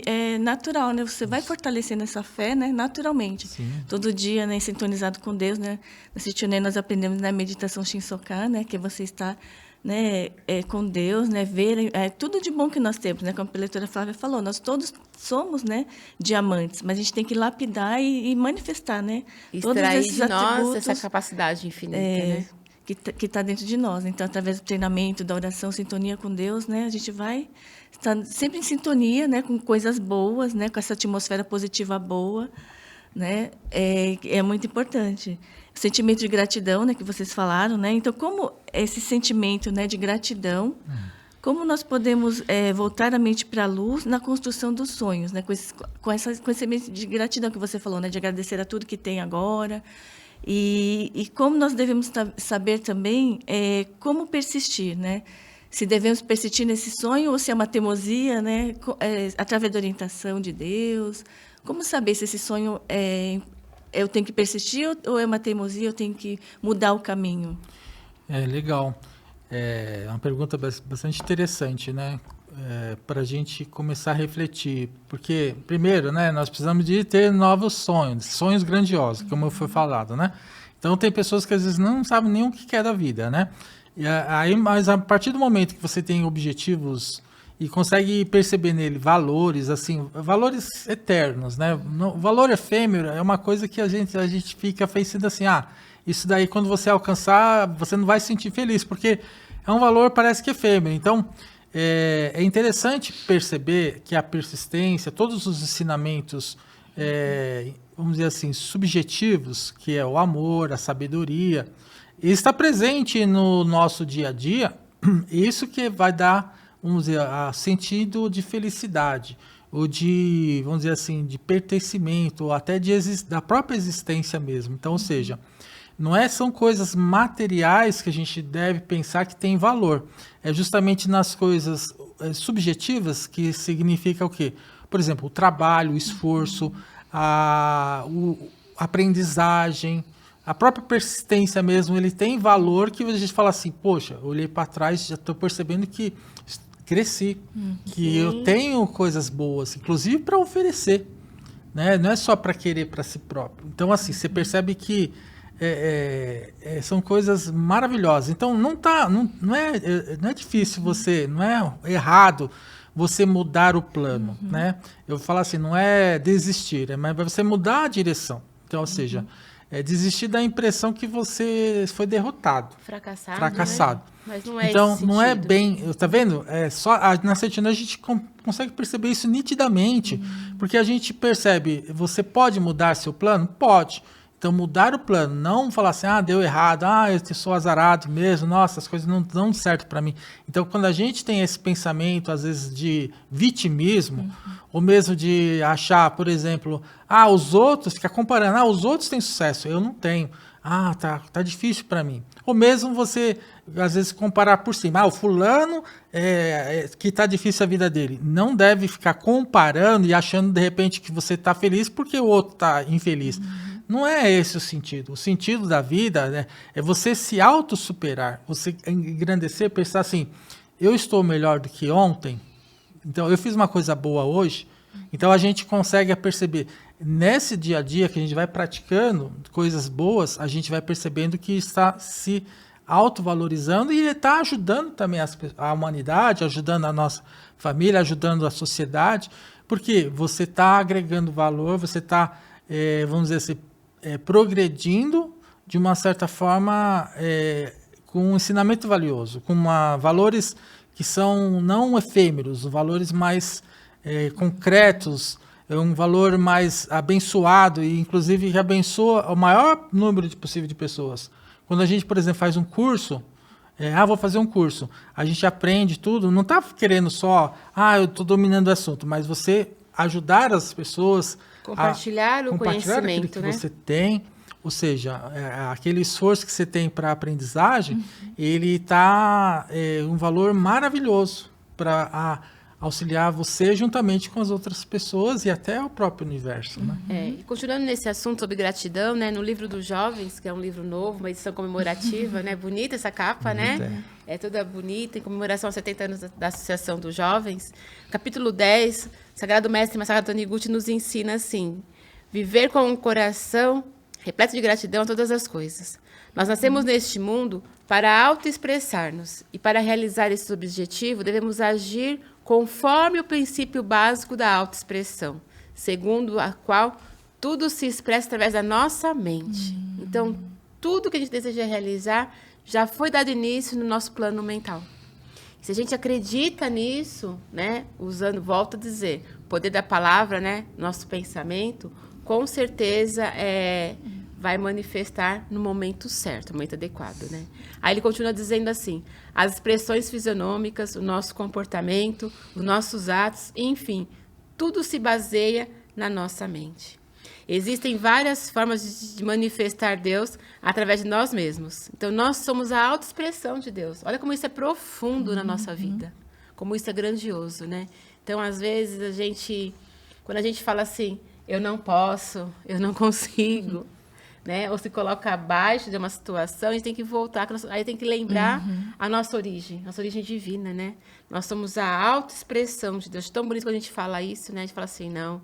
é natural, né? Você vai fortalecendo essa fé, né? Naturalmente. Sim. Todo dia, né? Sintonizado com Deus, né? Na Seitinoye nós aprendemos na meditação Shinsokan, né? Que você está, né? Com Deus, né? Ver tudo de bom que nós temos, né? Como a doutora Flávia falou, nós todos somos, né? Diamantes, mas a gente tem que lapidar e manifestar, né? Todos Extrair esses de nós atributos, essa capacidade infinita, né? que está dentro de nós. Então, através do treinamento, da oração, sintonia com Deus, né, a gente vai estar sempre em sintonia, né, com coisas boas, né, com essa atmosfera positiva boa, né, é muito importante. O sentimento de gratidão, né, que vocês falaram, né, então, como esse sentimento, né, de gratidão, como nós podemos voltar a mente para a luz na construção dos sonhos, né, com esse sentimento de gratidão que você falou, né, de agradecer a tudo que tem agora. E como nós devemos saber também como persistir, né? Se devemos persistir nesse sonho ou se é uma teimosia, né? Através da orientação de Deus. Como saber se esse sonho eu tenho que persistir ou é uma teimosia, eu tenho que mudar o caminho? Legal. É uma pergunta bastante interessante, né? Para a gente começar a refletir. Porque, primeiro, né, nós precisamos de ter novos sonhos grandiosos, como foi falado, né? Então, tem pessoas que às vezes não sabem nem o que é da vida, né? Mas a partir do momento que você tem objetivos e consegue perceber nele valores, assim, valores eternos, né? O valor efêmero é uma coisa que a gente fica pensando assim, isso daí quando você alcançar, você não vai se sentir feliz, porque é um valor, parece que efêmero. Então, é interessante perceber que a persistência, todos os ensinamentos, vamos dizer assim, subjetivos, que é o amor, a sabedoria, está presente no nosso dia a dia, isso que vai dar, vamos dizer, sentido de felicidade, ou de, vamos dizer assim, de pertencimento, ou até da própria existência mesmo. Então, ou seja, são coisas materiais que a gente deve pensar que tem valor. É justamente nas coisas subjetivas que significa o quê? Por exemplo, o trabalho, o esforço, a aprendizagem, a própria persistência mesmo, ele tem valor que a gente fala assim, poxa, eu olhei para trás e já estou percebendo que cresci, que eu tenho coisas boas, inclusive para oferecer. Né? Não é só para querer para si próprio. Então, assim, você percebe que são coisas maravilhosas. Então, não é difícil você, não é errado você mudar o plano. Né? Eu falo assim, não é desistir, mas você mudar a direção. Então, ou seja, desistir da impressão que você foi derrotado. Fracassado. Né? Mas não é então, esse não é sentido. bem... Tá vendo? Na Setina a gente consegue perceber isso nitidamente, porque a gente percebe, você pode mudar seu plano? Pode. Então, mudar o plano, não falar assim, deu errado, eu sou azarado mesmo, nossa, as coisas não dão certo para mim. Então, quando a gente tem esse pensamento, às vezes, de vitimismo, ou mesmo de achar, por exemplo, os outros, ficar comparando, os outros têm sucesso, eu não tenho. Tá difícil para mim. Ou mesmo você, às vezes, comparar por cima. O fulano, que tá difícil a vida dele. Não deve ficar comparando e achando, de repente, que você tá feliz porque o outro tá infeliz. Não é esse o sentido. O sentido da vida, né, é você se autossuperar, você engrandecer, pensar assim, eu estou melhor do que ontem, então eu fiz uma coisa boa hoje, então a gente consegue perceber, nesse dia a dia que a gente vai praticando coisas boas, a gente vai percebendo que está se autovalorizando e está ajudando também a humanidade, ajudando a nossa família, ajudando a sociedade, porque você está agregando valor, você está, vamos dizer assim, progredindo de uma certa forma com um ensinamento valioso, com valores que são não efêmeros, valores mais concretos, um valor mais abençoado e inclusive que abençoa o maior número possível de pessoas. Quando a gente, por exemplo, faz um curso, vou fazer um curso, a gente aprende tudo, não está querendo só, eu estou dominando o assunto, mas você ajudar as pessoas compartilhar o conhecimento que você tem, ou seja, aquele esforço que você tem para a aprendizagem, ele está um valor maravilhoso para auxiliar você juntamente com as outras pessoas e até o próprio universo. Né? E continuando nesse assunto sobre gratidão, né, no livro dos jovens, que é um livro novo, uma edição comemorativa, né, bonita essa capa, né? É toda bonita, em comemoração aos 70 anos da Associação dos Jovens. Capítulo 10, Sagrado Mestre Masaru Taniguchi nos ensina assim, viver com um coração repleto de gratidão a todas as coisas. Nós nascemos neste mundo para autoexpressar-nos e para realizar esse objetivo devemos agir conforme o princípio básico da autoexpressão, segundo a qual tudo se expressa através da nossa mente. Então, tudo que a gente deseja realizar já foi dado início no nosso plano mental. Se a gente acredita nisso, né, volto a dizer, o poder da palavra, né, nosso pensamento, com certeza vai manifestar no momento certo, no momento adequado, né? Aí ele continua dizendo assim, as expressões fisionômicas, o nosso comportamento, os nossos atos, enfim, tudo se baseia na nossa mente. Existem várias formas de manifestar Deus através de nós mesmos. Então, nós somos a autoexpressão de Deus. Olha como isso é profundo na nossa vida, como isso é grandioso, né? Então, às vezes, quando a gente fala assim, eu não posso, eu não consigo, né? Ou se coloca abaixo de uma situação, a gente tem que voltar, aí tem que lembrar a nossa origem divina, né? Nós somos a autoexpressão de Deus. Tão bonito quando a gente fala isso, né? A gente fala assim, não,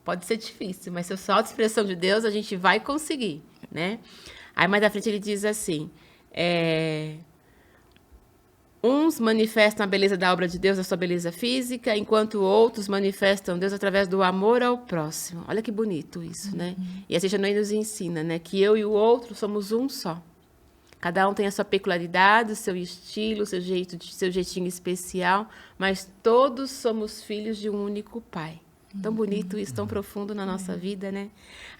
pode ser difícil, mas se eu sou a autoexpressão de Deus, a gente vai conseguir, né? Aí mais à frente ele diz assim, uns manifestam a beleza da obra de Deus, a sua beleza física, enquanto outros manifestam Deus através do amor ao próximo. Olha que bonito isso, né? E a Sejanoi nos ensina, né? Que eu e o outro somos um só. Cada um tem a sua peculiaridade, o seu estilo, o seu jeitinho especial, mas todos somos filhos de um único Pai. Tão bonito isso, tão profundo na nossa vida, né?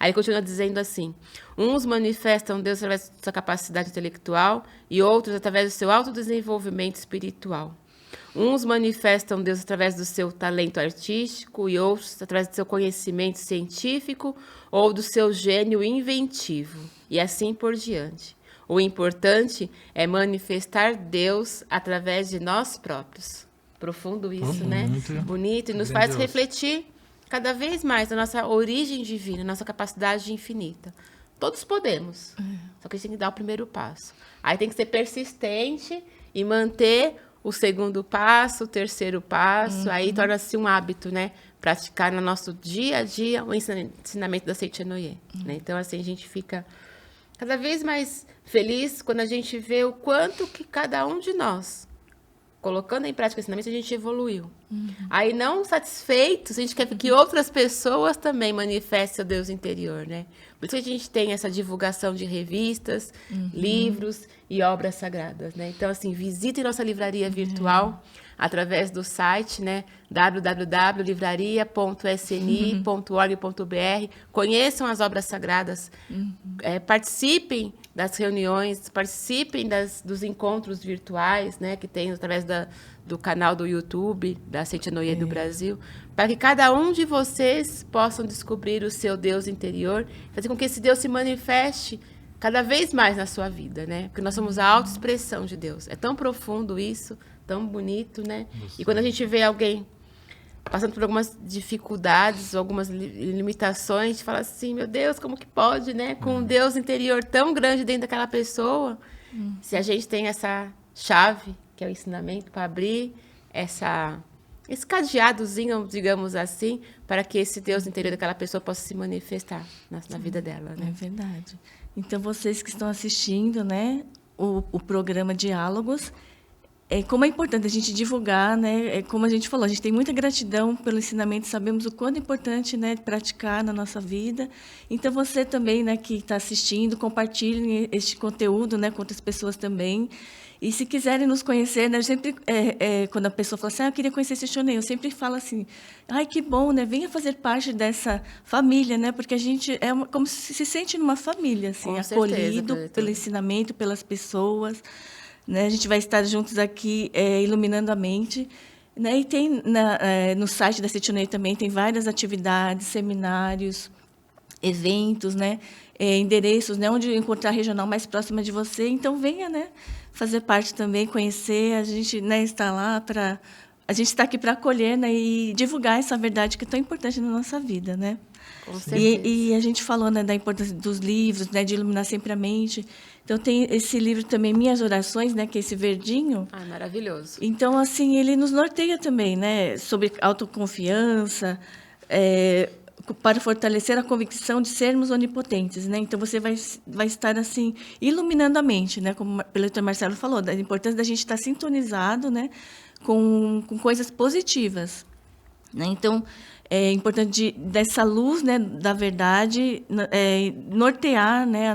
Aí ele continua dizendo assim, uns manifestam Deus através da sua capacidade intelectual e outros através do seu autodesenvolvimento espiritual. Uns manifestam Deus através do seu talento artístico e outros através do seu conhecimento científico ou do seu gênio inventivo, e assim por diante. O importante é manifestar Deus através de nós próprios. Profundo isso, né? Bonito, e nos faz refletir cada vez mais a nossa origem divina, a nossa capacidade infinita. Todos podemos, só que a gente tem que dar o primeiro passo. Aí tem que ser persistente e manter o segundo passo, o terceiro passo, aí torna-se um hábito, né? Praticar no nosso dia a dia o ensinamento da Seitinoye, né? Então, assim, a gente fica cada vez mais feliz quando a gente vê o quanto que cada um de nós, colocando em prática o ensinamento, a gente evoluiu. Aí, não satisfeitos, a gente quer que outras pessoas também manifestem o Deus interior, né? Por isso que a gente tem essa divulgação de revistas, livros e obras sagradas, né? Então, assim, visitem nossa livraria virtual através do site, né? www.livraria.sni.org.br. Conheçam as obras sagradas, participem das reuniões, participem dos encontros virtuais, né? Que tem através do canal do YouTube, da Seitinoye do Brasil, para que cada um de vocês possam descobrir o seu Deus interior, fazer com que esse Deus se manifeste cada vez mais na sua vida, né? Porque nós somos a autoexpressão de Deus. É tão profundo isso, tão bonito, né? E quando a gente vê alguém passando por algumas dificuldades, algumas limitações, a gente fala assim, meu Deus, como que pode, né? Com um Deus interior tão grande dentro daquela pessoa, se a gente tem essa chave, que é o ensinamento, para abrir esse cadeadozinho, digamos assim, para que esse Deus interior daquela pessoa possa se manifestar na vida dela, né? É verdade. Então, vocês que estão assistindo, né, o programa Diálogos, como é importante a gente divulgar, né? Como a gente falou, a gente tem muita gratidão pelo ensinamento, sabemos o quanto é importante, né, praticar na nossa vida. Então, você também, né, que está assistindo, compartilhe este conteúdo, né, com outras pessoas também. E se quiserem nos conhecer, né, sempre, quando a pessoa fala assim, eu queria conhecer esse Seitinoye, eu sempre falo assim, ai, que bom, né, venha fazer parte dessa família, né, porque a gente como se sente numa família, assim, acolhido pelo ensinamento, pelas pessoas, né, a gente vai estar juntos aqui iluminando a mente, né, e tem no site da Seitinoye também tem várias atividades, seminários, eventos, né, endereços, né, onde encontrar a regional mais próxima de você, então venha, né, fazer parte também, conhecer, a gente, né, está lá para... A gente está aqui para acolher, né, e divulgar essa verdade que é tão importante na nossa vida, né? Com certeza. E a gente falou, né, da importância dos livros, né, de iluminar sempre a mente. Então, tem esse livro também, Minhas Orações, né, que é esse verdinho. Ah, maravilhoso. Então, assim, ele nos norteia também, né, sobre autoconfiança, para fortalecer a convicção de sermos onipotentes, né? Então você vai estar assim iluminando a mente, né? Como o Leitor Marcelo falou, da importância da gente estar sintonizado, né? Com coisas positivas, né? Então é importante dessa luz, né? Da verdade nortear, né?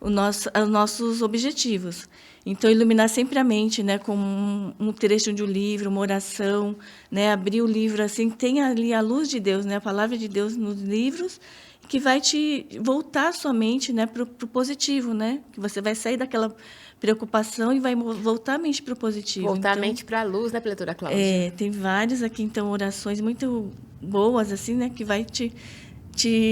Os nossos objetivos. Então, iluminar sempre a mente, né, com um trecho de um livro, uma oração, né, abrir o livro assim, tem ali a luz de Deus, né, a palavra de Deus nos livros, que vai te voltar a sua mente, né, para o positivo, né, que você vai sair daquela preocupação e vai voltar a mente para o positivo. Voltar a mente para a luz, né, Leitora Cláudia? Tem várias aqui, então, orações muito boas, assim, né, que vai te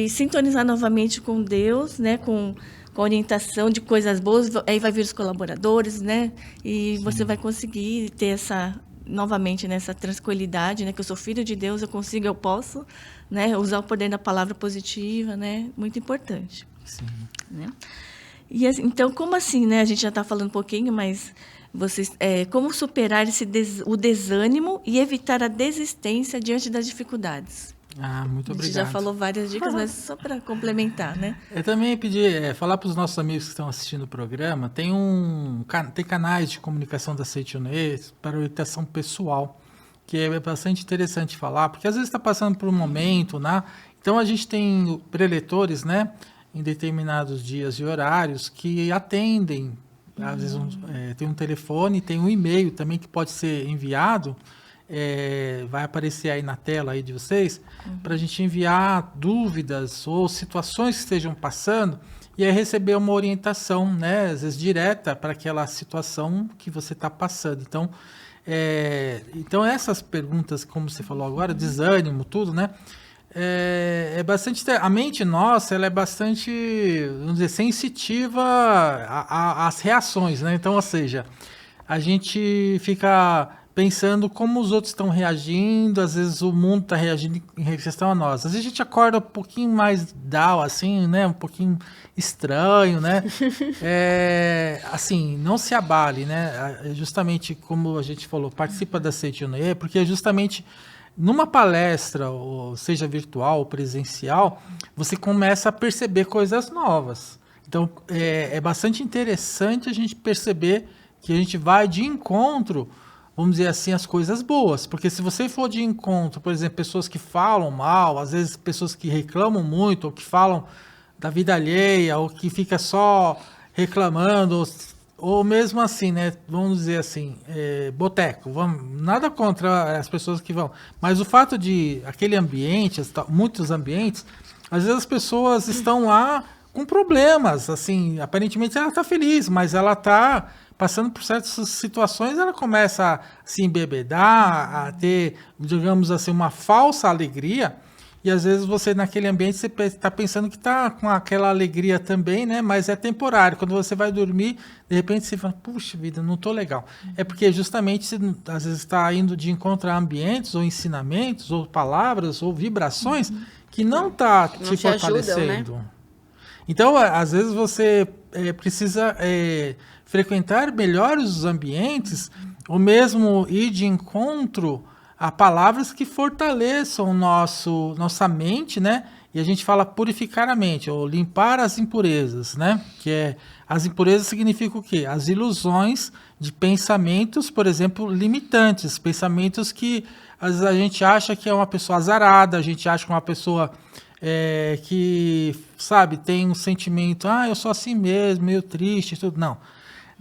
sintonizar novamente com Deus, né, com a orientação de coisas boas, aí vai vir os colaboradores, né? E você vai conseguir ter novamente, né, essa tranquilidade, né? Que eu sou filho de Deus, eu consigo, eu posso, né? Usar o poder da palavra positiva, né? Muito importante. Sim. Né? E então, como assim, né? A gente já está falando um pouquinho, mas vocês, como superar o desânimo e evitar a desistência diante das dificuldades? Ah, muito obrigado. A gente já falou várias dicas, mas só para complementar, né? Eu também pedi, falar para os nossos amigos que estão assistindo o programa, tem canais de comunicação da Seitinoye para orientação pessoal, que é bastante interessante falar, porque às vezes está passando por um momento, né? Então a gente tem preletores, né, em determinados dias e horários que atendem, às vezes tem um telefone, tem um e-mail também que pode ser enviado. Vai aparecer aí na tela aí de vocês, para a gente enviar dúvidas ou situações que estejam passando e aí receber uma orientação, né, às vezes direta para aquela situação que você está passando. Então, Então, essas perguntas, como você falou agora, desânimo, tudo, né? É bastante... A mente nossa, ela é bastante, vamos dizer, sensitiva às reações, né? Então, ou seja, a gente fica pensando como os outros estão reagindo, às vezes o mundo está reagindo em questão a nós. Às vezes a gente acorda um pouquinho mais down, assim, né? Um pouquinho estranho, né? Assim, não se abale, né? Justamente como a gente falou, participa da Seitonoye, porque é justamente numa palestra, ou seja virtual ou presencial, você começa a perceber coisas novas. Então, é bastante interessante a gente perceber que a gente vai de encontro, vamos dizer assim, as coisas boas. Porque se você for de encontro, por exemplo, pessoas que falam mal, às vezes pessoas que reclamam muito, ou que falam da vida alheia, ou que fica só reclamando, ou mesmo assim, né? Vamos dizer assim, boteco. Nada contra as pessoas que vão. Mas o fato de aquele ambiente, muitos ambientes, às vezes as pessoas estão lá com problemas. Assim, aparentemente ela está feliz, mas ela está passando por certas situações, ela começa a se embebedar, a ter, digamos assim, uma falsa alegria. E às vezes você, naquele ambiente, você está pensando que está com aquela alegria também, né? Mas é temporário. Quando você vai dormir, de repente você fala, puxa vida, não estou legal. É porque justamente você, às vezes, está indo de encontrar ambientes, ou ensinamentos, ou palavras, ou vibrações que não está te fortalecendo. Ajudam, né? Então, às vezes, você precisa frequentar melhor os ambientes, ou mesmo ir de encontro a palavras que fortaleçam nossa mente, né? E a gente fala purificar a mente, ou limpar as impurezas, né? As impurezas significa o quê? As ilusões de pensamentos, por exemplo, limitantes, pensamentos que às vezes a gente acha que é uma pessoa azarada, a gente acha que é uma pessoa que, sabe, tem um sentimento, eu sou assim mesmo, meio triste, tudo. Não.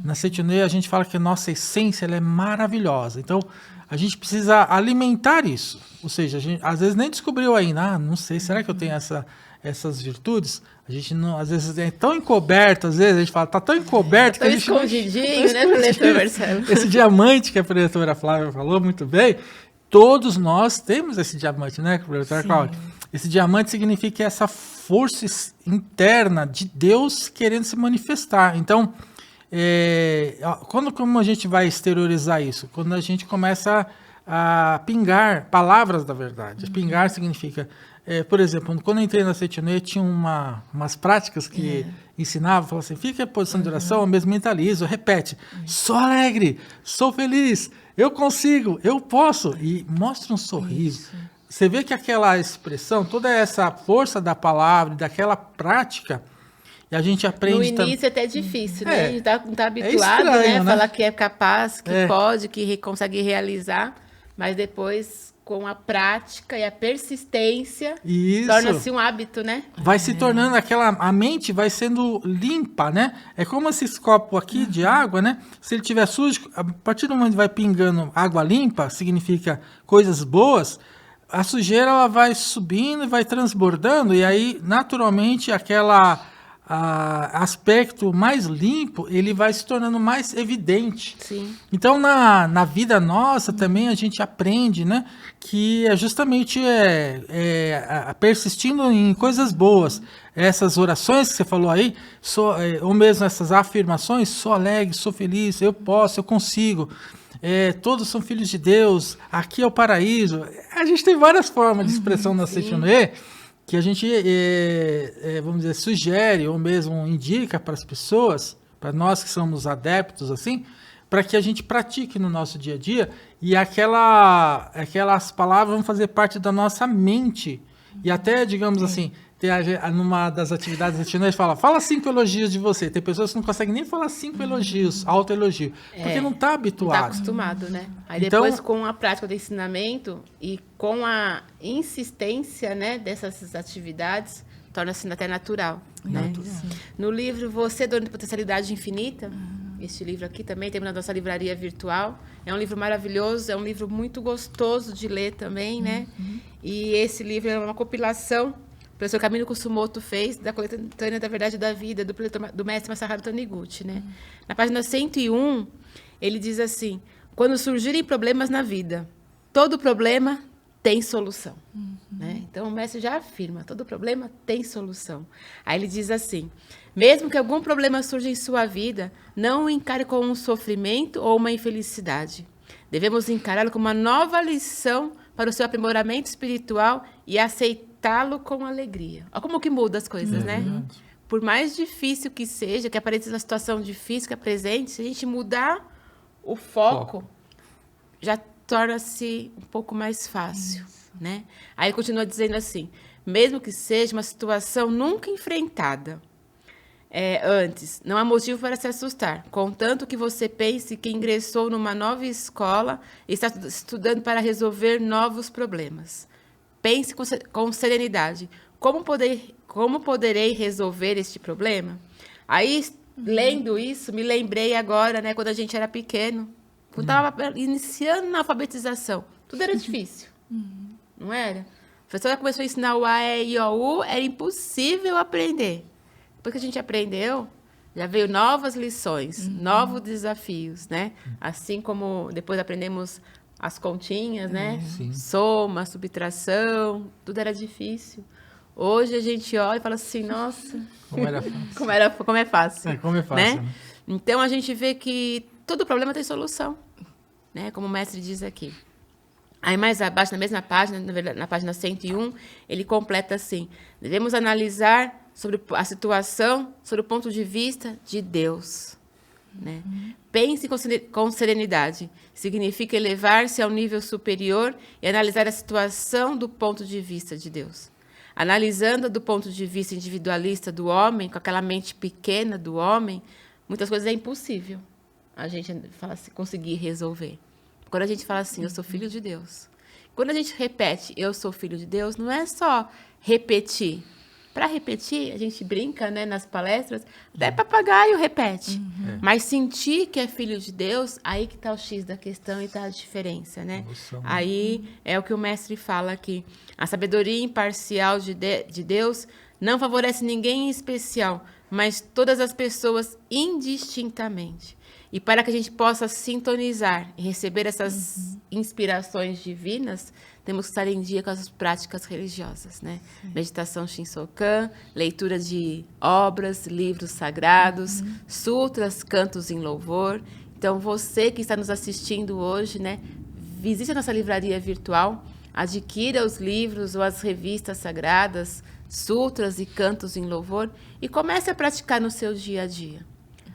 Na Seitonoye a gente fala que a nossa essência ela é maravilhosa. Então, a gente precisa alimentar isso. Ou seja, a gente às vezes nem descobriu ainda. Não sei, será que eu tenho essas virtudes? A gente não, às vezes é tão encoberto, às vezes a gente fala, tá tão encoberto que a gente escondidinho, né, preletor Marcelo? Esse diamante que a preletora Flávia falou muito bem, todos nós temos esse diamante, né, preletora Cláudia? Esse diamante significa essa força interna de Deus querendo se manifestar. Então, como a gente vai exteriorizar isso? Quando a gente começa a pingar palavras da verdade. Pingar significa, por exemplo, quando eu entrei na Seitonoye, tinha umas práticas que ensinavam, falavam assim, fica em posição de oração, mesmo mentaliza, repete, sou alegre, sou feliz, eu consigo, eu posso, e mostra um sorriso. Isso. Você vê que aquela expressão, toda essa força da palavra, daquela prática, e a gente aprende... No início é até difícil, né? A gente não está habituado, estranho, né? Falar que é capaz, que pode, que consegue realizar, mas depois, com a prática e a persistência, torna-se um hábito, né? Vai se tornando a mente vai sendo limpa, né? É como esse copo aqui de água, né? Se ele estiver sujo, a partir do momento que vai pingando água limpa, significa coisas boas, a sujeira ela vai subindo e vai transbordando, e aí, naturalmente, aspecto mais limpo, ele vai se tornando mais evidente. Sim. Então, na vida nossa também a gente aprende, né, que é justamente persistindo em coisas boas. Essas orações que você falou aí, ou mesmo essas afirmações, sou alegre, sou feliz, eu posso, eu consigo. Todos são filhos de Deus, aqui é o paraíso. A gente tem várias formas de expressão na Seitonoye que a gente, vamos dizer, sugere ou mesmo indica para as pessoas, para nós que somos adeptos, assim, para que a gente pratique no nosso dia a dia e aquelas palavras vão fazer parte da nossa mente. E até, digamos assim, numa das atividades da Seitonoye, fala 5 elogios de você. Tem pessoas que não conseguem nem falar 5 elogios, autoelogio, porque não está habituado. Não está acostumado, né? Aí então, depois, com a prática do ensinamento e com a insistência, né, dessas atividades, torna-se até natural. Né? No livro Você, Dono de Potencialidade Infinita, este livro aqui também, temos na nossa livraria virtual. É um livro maravilhoso, é um livro muito gostoso de ler também, né? E esse livro é uma compilação que o professor Camilo Kusumoto fez da coletânea da Verdade da Vida, do mestre Masaharu Taniguchi, né? Na página 101, ele diz assim, quando surgirem problemas na vida, todo problema tem solução. Né? Então, o mestre já afirma, todo problema tem solução. Aí ele diz assim, mesmo que algum problema surja em sua vida, não o encare como um sofrimento ou uma infelicidade. Devemos encará-lo como uma nova lição para o seu aprimoramento espiritual e aceitá-lo com alegria. Olha como que muda as coisas, né? Por mais difícil que seja, que apareça uma situação difícil que apresente, se a gente mudar o foco, já torna-se um pouco mais fácil, né? Aí continua dizendo assim, mesmo que seja uma situação nunca enfrentada antes, não há motivo para se assustar, contanto que você pense que ingressou numa nova escola e está estudando para resolver novos problemas. Pense com serenidade, como poderei resolver este problema? Aí, lendo isso, me lembrei agora, né, quando a gente era pequeno, quando estava iniciando na alfabetização, tudo era difícil, não era? A professora começou a ensinar o A, E, I, O, U, era impossível aprender. Depois que a gente aprendeu, já veio novas lições, novos desafios, né? Assim como depois aprendemos as continhas, né? Soma, subtração, tudo era difícil. Hoje a gente olha e fala assim, nossa, Como era fácil. como é fácil. Como é fácil, né? Então a gente vê que todo problema tem solução, né? Como o mestre diz aqui. Aí mais abaixo, na mesma página, na verdade, na página 101, ele completa assim, devemos analisar sobre a situação sob o ponto de vista de Deus. Né? Pense com serenidade. Significa elevar-se ao nível superior e analisar a situação do ponto de vista de Deus. Analisando do ponto de vista individualista do homem, com aquela mente pequena do homem, muitas coisas é impossível a gente fala assim, conseguir resolver. Quando a gente fala assim, eu sou filho de Deus. Quando a gente repete, eu sou filho de Deus, não é só repetir. Para repetir, a gente brinca, né, nas palestras, até papagaio repete. Mas sentir que é filho de Deus, aí que está o X da questão e está a diferença, né? Aí é o que o mestre fala aqui. A sabedoria imparcial de Deus não favorece ninguém em especial, mas todas as pessoas indistintamente. E para que a gente possa sintonizar e receber essas inspirações divinas, temos que estar em dia com as práticas religiosas, né? Meditação Shinsokan, leitura de obras, livros sagrados, sutras, cantos em louvor. Então, você que está nos assistindo hoje, né? Visite a nossa livraria virtual, adquira os livros ou as revistas sagradas, sutras e cantos em louvor e comece a praticar no seu dia a dia.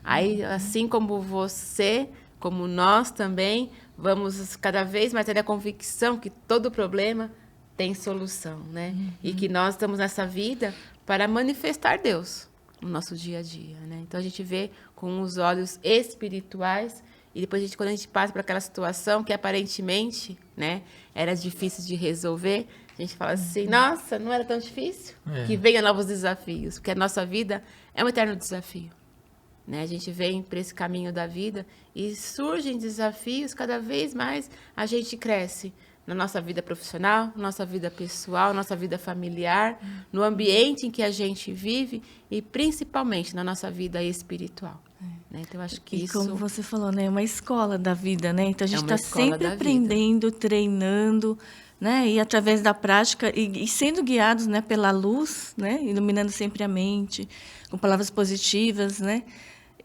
Aí, assim como você, como nós também, vamos cada vez mais ter a convicção que todo problema tem solução, né? E que nós estamos nessa vida para manifestar Deus no nosso dia a dia, né? Então, a gente vê com os olhos espirituais e depois, quando a gente passa por aquela situação que aparentemente, né, era difícil de resolver, a gente fala assim, nossa, não era tão difícil? Que venha novos desafios, porque a nossa vida é um eterno desafio. Né? A gente vem para esse caminho da vida e surgem desafios, cada vez mais a gente cresce na nossa vida profissional, na nossa vida pessoal, na nossa vida familiar, no ambiente em que a gente vive e principalmente na nossa vida espiritual. Né? Então, acho que isso... como você falou, né? É uma escola da vida, né? Então, a gente está sempre vida. aprendendo, treinando, né? E através da prática e sendo guiados, né, pela luz, né? Iluminando sempre a mente, com palavras positivas, né?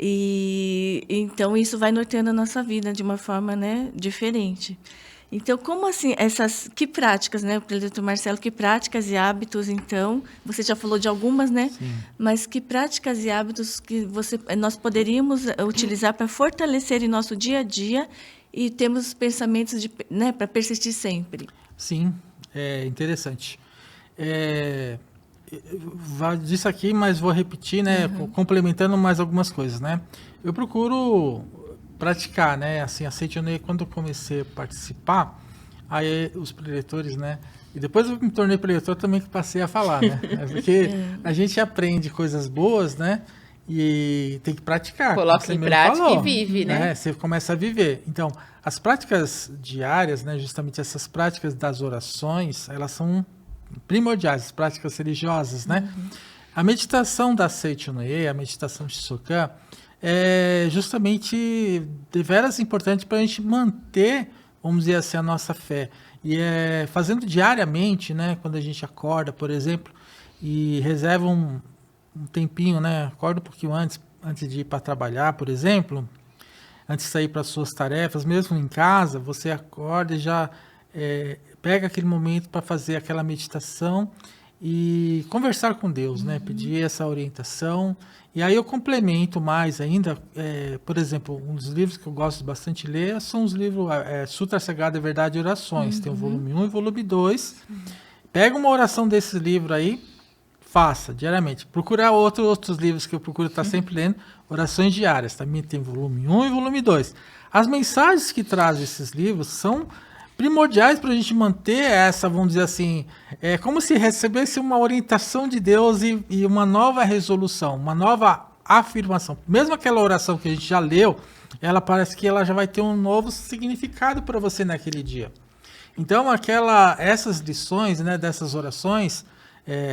E então isso vai norteando a nossa vida de uma forma, né, diferente. Então, como assim que práticas, né, Preletor Marcelo, que práticas e hábitos, então, você já falou de algumas, né? Sim. Mas que práticas e hábitos que nós poderíamos utilizar para fortalecer em nosso dia a dia e termos pensamentos né, para persistir sempre? Sim, é interessante. Disse aqui, mas vou repetir, né, complementando mais algumas coisas, né? Eu procuro praticar, né, assim, a Seitonei, quando eu comecei a participar, aí os preletores, né, e depois eu me tornei preletor também que passei a falar, né, porque a gente aprende coisas boas, né, e tem que praticar. Coloca em prática e vive, né? Você começa a viver. Então, as práticas diárias, né, justamente essas práticas das orações, elas são primordiais, as práticas religiosas, né? A meditação da Seitonei, a meditação de Sokan, é justamente deveras importante para a gente manter, vamos dizer assim, a nossa fé. E fazendo diariamente, né, quando a gente acorda, por exemplo, e reserva um tempinho, né, acorda um pouquinho antes de ir para trabalhar, por exemplo, antes de sair para as suas tarefas, mesmo em casa, você acorda e já pega aquele momento para fazer aquela meditação e conversar com Deus, né? Pedir essa orientação. E aí eu complemento mais ainda, por exemplo, um dos livros que eu gosto bastante de ler são os livros Sutra Sagrada Verdade e Orações. Tem o volume 1 e o volume 2. Pega uma oração desse livro aí, faça diariamente. Procura outros livros que eu procuro estar sempre lendo, orações diárias. Também tem volume 1 e volume 2. As mensagens que trazem esses livros são primordiais para a gente manter essa, vamos dizer assim, é como se recebesse uma orientação de Deus e uma nova resolução, uma nova afirmação. Mesmo aquela oração que a gente já leu, ela parece que ela já vai ter um novo significado para você naquele dia. Então, essas lições, né, dessas orações,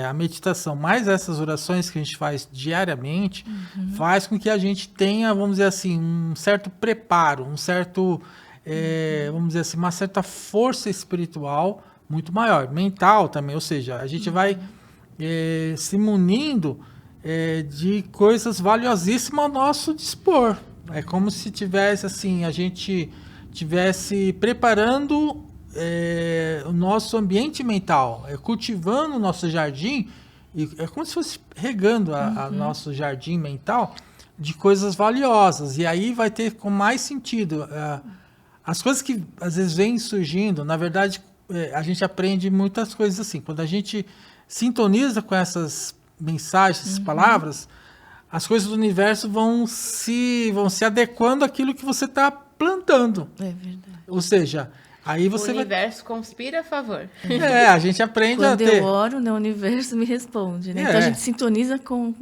a meditação, mais essas orações que a gente faz diariamente, faz com que a gente tenha, vamos dizer assim, um certo preparo, um certo... vamos dizer assim, uma certa força espiritual muito maior, mental também, ou seja, a gente vai se munindo de coisas valiosíssimas ao nosso dispor. É como se tivesse assim, a gente tivesse preparando o nosso ambiente mental, cultivando o nosso jardim, e é como se fosse regando a nosso jardim mental de coisas valiosas, e aí vai ter com mais sentido. As coisas que às vezes vêm surgindo, na verdade, a gente aprende muitas coisas assim. Quando a gente sintoniza com essas mensagens, essas palavras, as coisas do universo vão se adequando àquilo que você está plantando. É verdade. Ou seja, aí você o universo conspira a favor. a gente aprende Quando a ter... eu oro, né, o universo me responde, né? Então a gente sintoniza com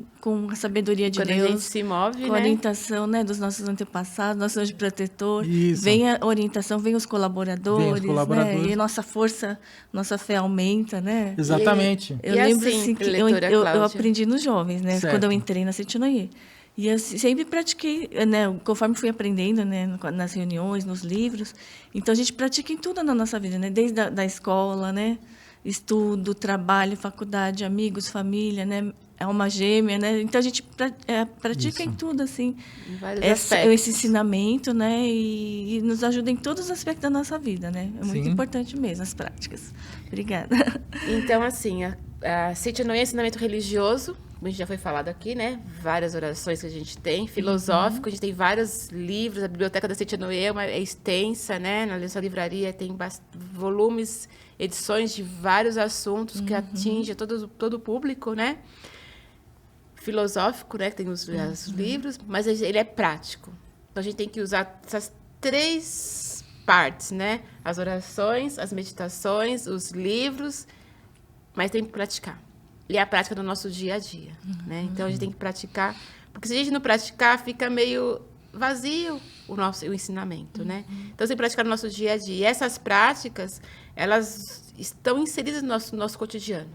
a sabedoria de Quando Deus. a gente se move, com a né? orientação, né, dos nossos antepassados, nosso anjo protetor. Isso. Vem a orientação, vem os colaboradores, né? E nossa força, nossa fé aumenta, né? Exatamente. Eu E lembro assim, assim, que leitora eu Cláudia? aprendi nos jovens, né? Certo. Quando eu entrei na Setinoye. E eu sempre pratiquei, né? Conforme fui aprendendo, né? Nas reuniões, nos livros. Então, a gente pratica em tudo na nossa vida, né? Desde da escola, né? Estudo, trabalho, faculdade, amigos, família, né? Alma gêmea, né? Então, a gente pratica em tudo, assim. Em vários aspectos. Esse ensinamento, né? E nos ajuda em todos os aspectos da nossa vida, né? É muito Sim. importante mesmo, as práticas. Obrigada. Então, assim, a Setinoye é ensinamento religioso, como a gente já foi falado aqui, né? Várias orações que a gente tem, filosófico, a gente tem vários livros, a biblioteca da Setinoye é extensa, né? Na nossa livraria tem volumes, edições de vários assuntos que atingem todo o público, né? Filosófico, né? Que tem os livros, mas ele é prático. Então, a gente tem que usar essas 3 partes, né? As orações, as meditações, os livros, mas tem que praticar. E é a prática do nosso dia a dia, né? Então, a gente tem que praticar, porque se a gente não praticar, fica meio vazio o ensinamento, né? Então, tem que praticar no nosso dia a dia. E essas práticas, elas estão inseridas no nosso cotidiano.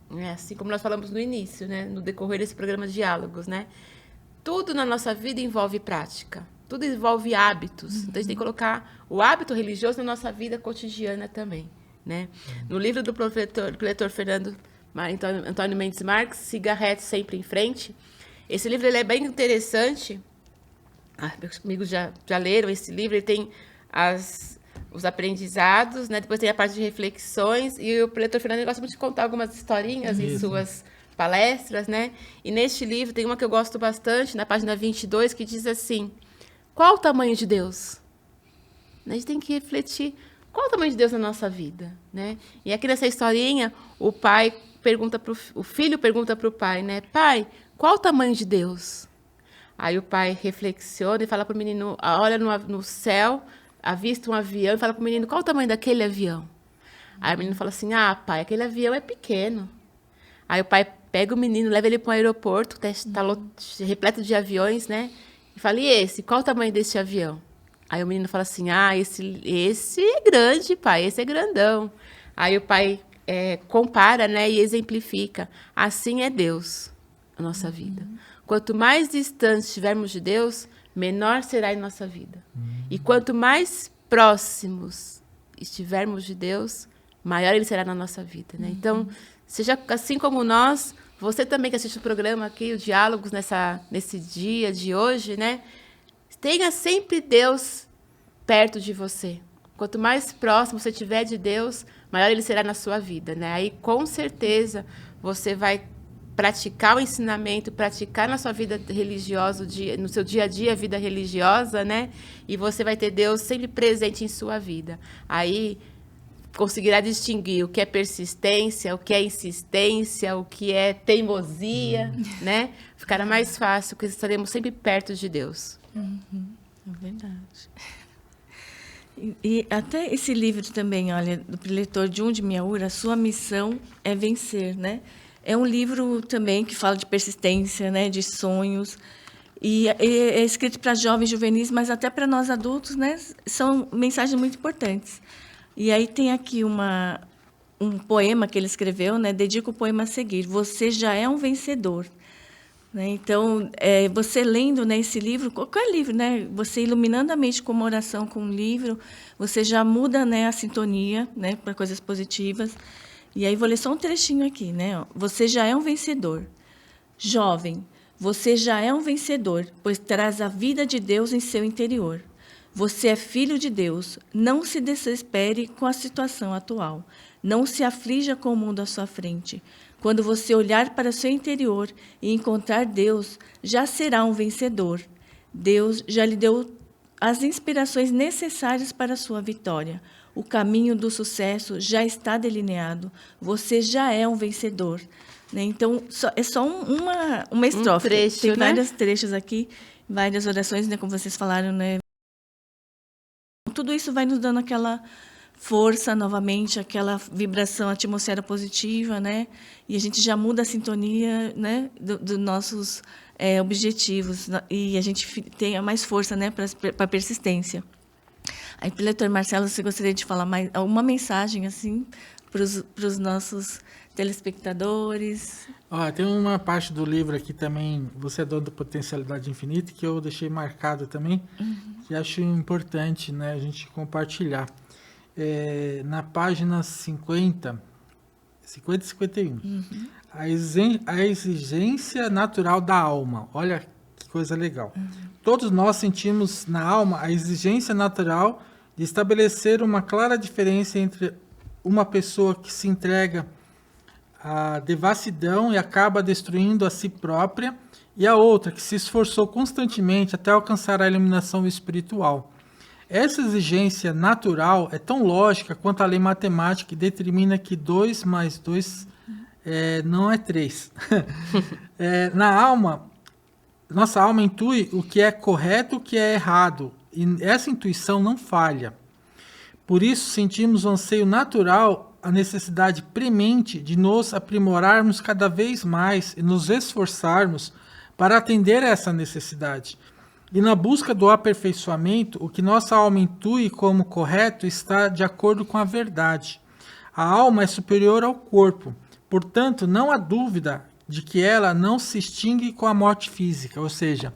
Né? Assim como nós falamos no início, né? No decorrer desse programa de diálogos, né? Tudo na nossa vida envolve prática. Tudo envolve hábitos. Então, a gente tem que colocar o hábito religioso na nossa vida cotidiana também, né? No livro do professor Fernando Antônio Mendes Marques, Cigarrete Sempre em Frente, esse livro ele é bem interessante. Meus amigos já leram esse livro. Ele tem os aprendizados, né? Depois tem a parte de reflexões, e o preletor Fernando gosta muito de contar algumas historinhas em suas palestras, né? E neste livro tem uma que eu gosto bastante, na página 22, que diz assim: qual o tamanho de Deus? A gente tem que refletir qual o tamanho de Deus na nossa vida, né? E aqui nessa historinha, o filho pergunta para o pai, né? Pai, qual o tamanho de Deus? Aí o pai reflexiona e fala para o menino, olha no céu, avista um avião e fala para o menino, qual o tamanho daquele avião? Aí o menino fala assim, pai, aquele avião é pequeno. Aí o pai pega o menino, leva ele para um aeroporto, está repleto de aviões, né? E fala, e esse? Qual o tamanho desse avião? Aí o menino fala assim, esse é grande, pai, esse é grandão. Aí o pai compara, né, e exemplifica. Assim é Deus. a nossa vida. Quanto mais distante estivermos de Deus, menor será em nossa vida. E quanto mais próximos estivermos de Deus, maior Ele será na nossa vida, né? Então, seja assim como nós, você também que assiste o programa aqui, o Diálogos, nesse dia de hoje, né? Tenha sempre Deus perto de você. Quanto mais próximo você estiver de Deus, maior Ele será na sua vida, né? Aí, com certeza, você vai praticar o ensinamento, praticar na sua vida religiosa, no seu dia a dia, a vida religiosa, né? E você vai ter Deus sempre presente em sua vida. Aí conseguirá distinguir o que é persistência, o que é insistência, o que é teimosia, né? Ficará mais fácil, porque estaremos sempre perto de Deus. É verdade. E até esse livro também, olha, do preletor Jun de Miyaura, Sua Missão é Vencer, né? É um livro também que fala de persistência, né, de sonhos, e é escrito para jovens juvenis, mas até para nós adultos, né, são mensagens muito importantes. E aí tem aqui um poema que ele escreveu, né, dedico o poema a seguir, Você já é um vencedor. Né? Então, você lendo, né, esse livro, qualquer livro, né, você iluminando a mente com uma oração, com um livro, você já muda, né, a sintonia, né, para coisas positivas. E aí vou ler só um trechinho aqui, né? Você já é um vencedor. Jovem, você já é um vencedor, pois traz a vida de Deus em seu interior. Você é filho de Deus. Não se desespere com a situação atual. Não se aflija com o mundo à sua frente. Quando você olhar para seu interior e encontrar Deus, já será um vencedor. Deus já lhe deu as inspirações necessárias para a sua vitória. O caminho do sucesso já está delineado. Você já é um vencedor. Né? Então, é só uma estrofe. Trecho, tem né? vários trechos aqui, várias orações, né, como vocês falaram. Né? Tudo isso vai nos dando aquela força novamente, aquela vibração, atmosfera positiva, né? E a gente já muda a sintonia, né, dos nossos objetivos. E a gente tem mais força, né, para a persistência. Aí, preletor Marcelo, você gostaria de falar mais uma mensagem assim para os nossos telespectadores? Tem uma parte do livro aqui também, Você é Dono da Potencialidade Infinita, que eu deixei marcado também, que acho importante, né, a gente compartilhar. Na página 50 e 51, a exigência natural da alma. Olha que coisa legal. Todos nós sentimos na alma a exigência natural de estabelecer uma clara diferença entre uma pessoa que se entrega à devassidão e acaba destruindo a si própria, e a outra que se esforçou constantemente até alcançar a iluminação espiritual. Essa exigência natural é tão lógica quanto a lei matemática que determina que 2 mais 2 não é 3. Nossa alma intui o que é correto e o que é errado, e essa intuição não falha. Por isso, sentimos o anseio natural, a necessidade premente de nos aprimorarmos cada vez mais e nos esforçarmos para atender a essa necessidade. E na busca do aperfeiçoamento, o que nossa alma intui como correto está de acordo com a verdade. A alma é superior ao corpo, portanto, não há dúvida de que ela não se extingue com a morte física. Ou seja,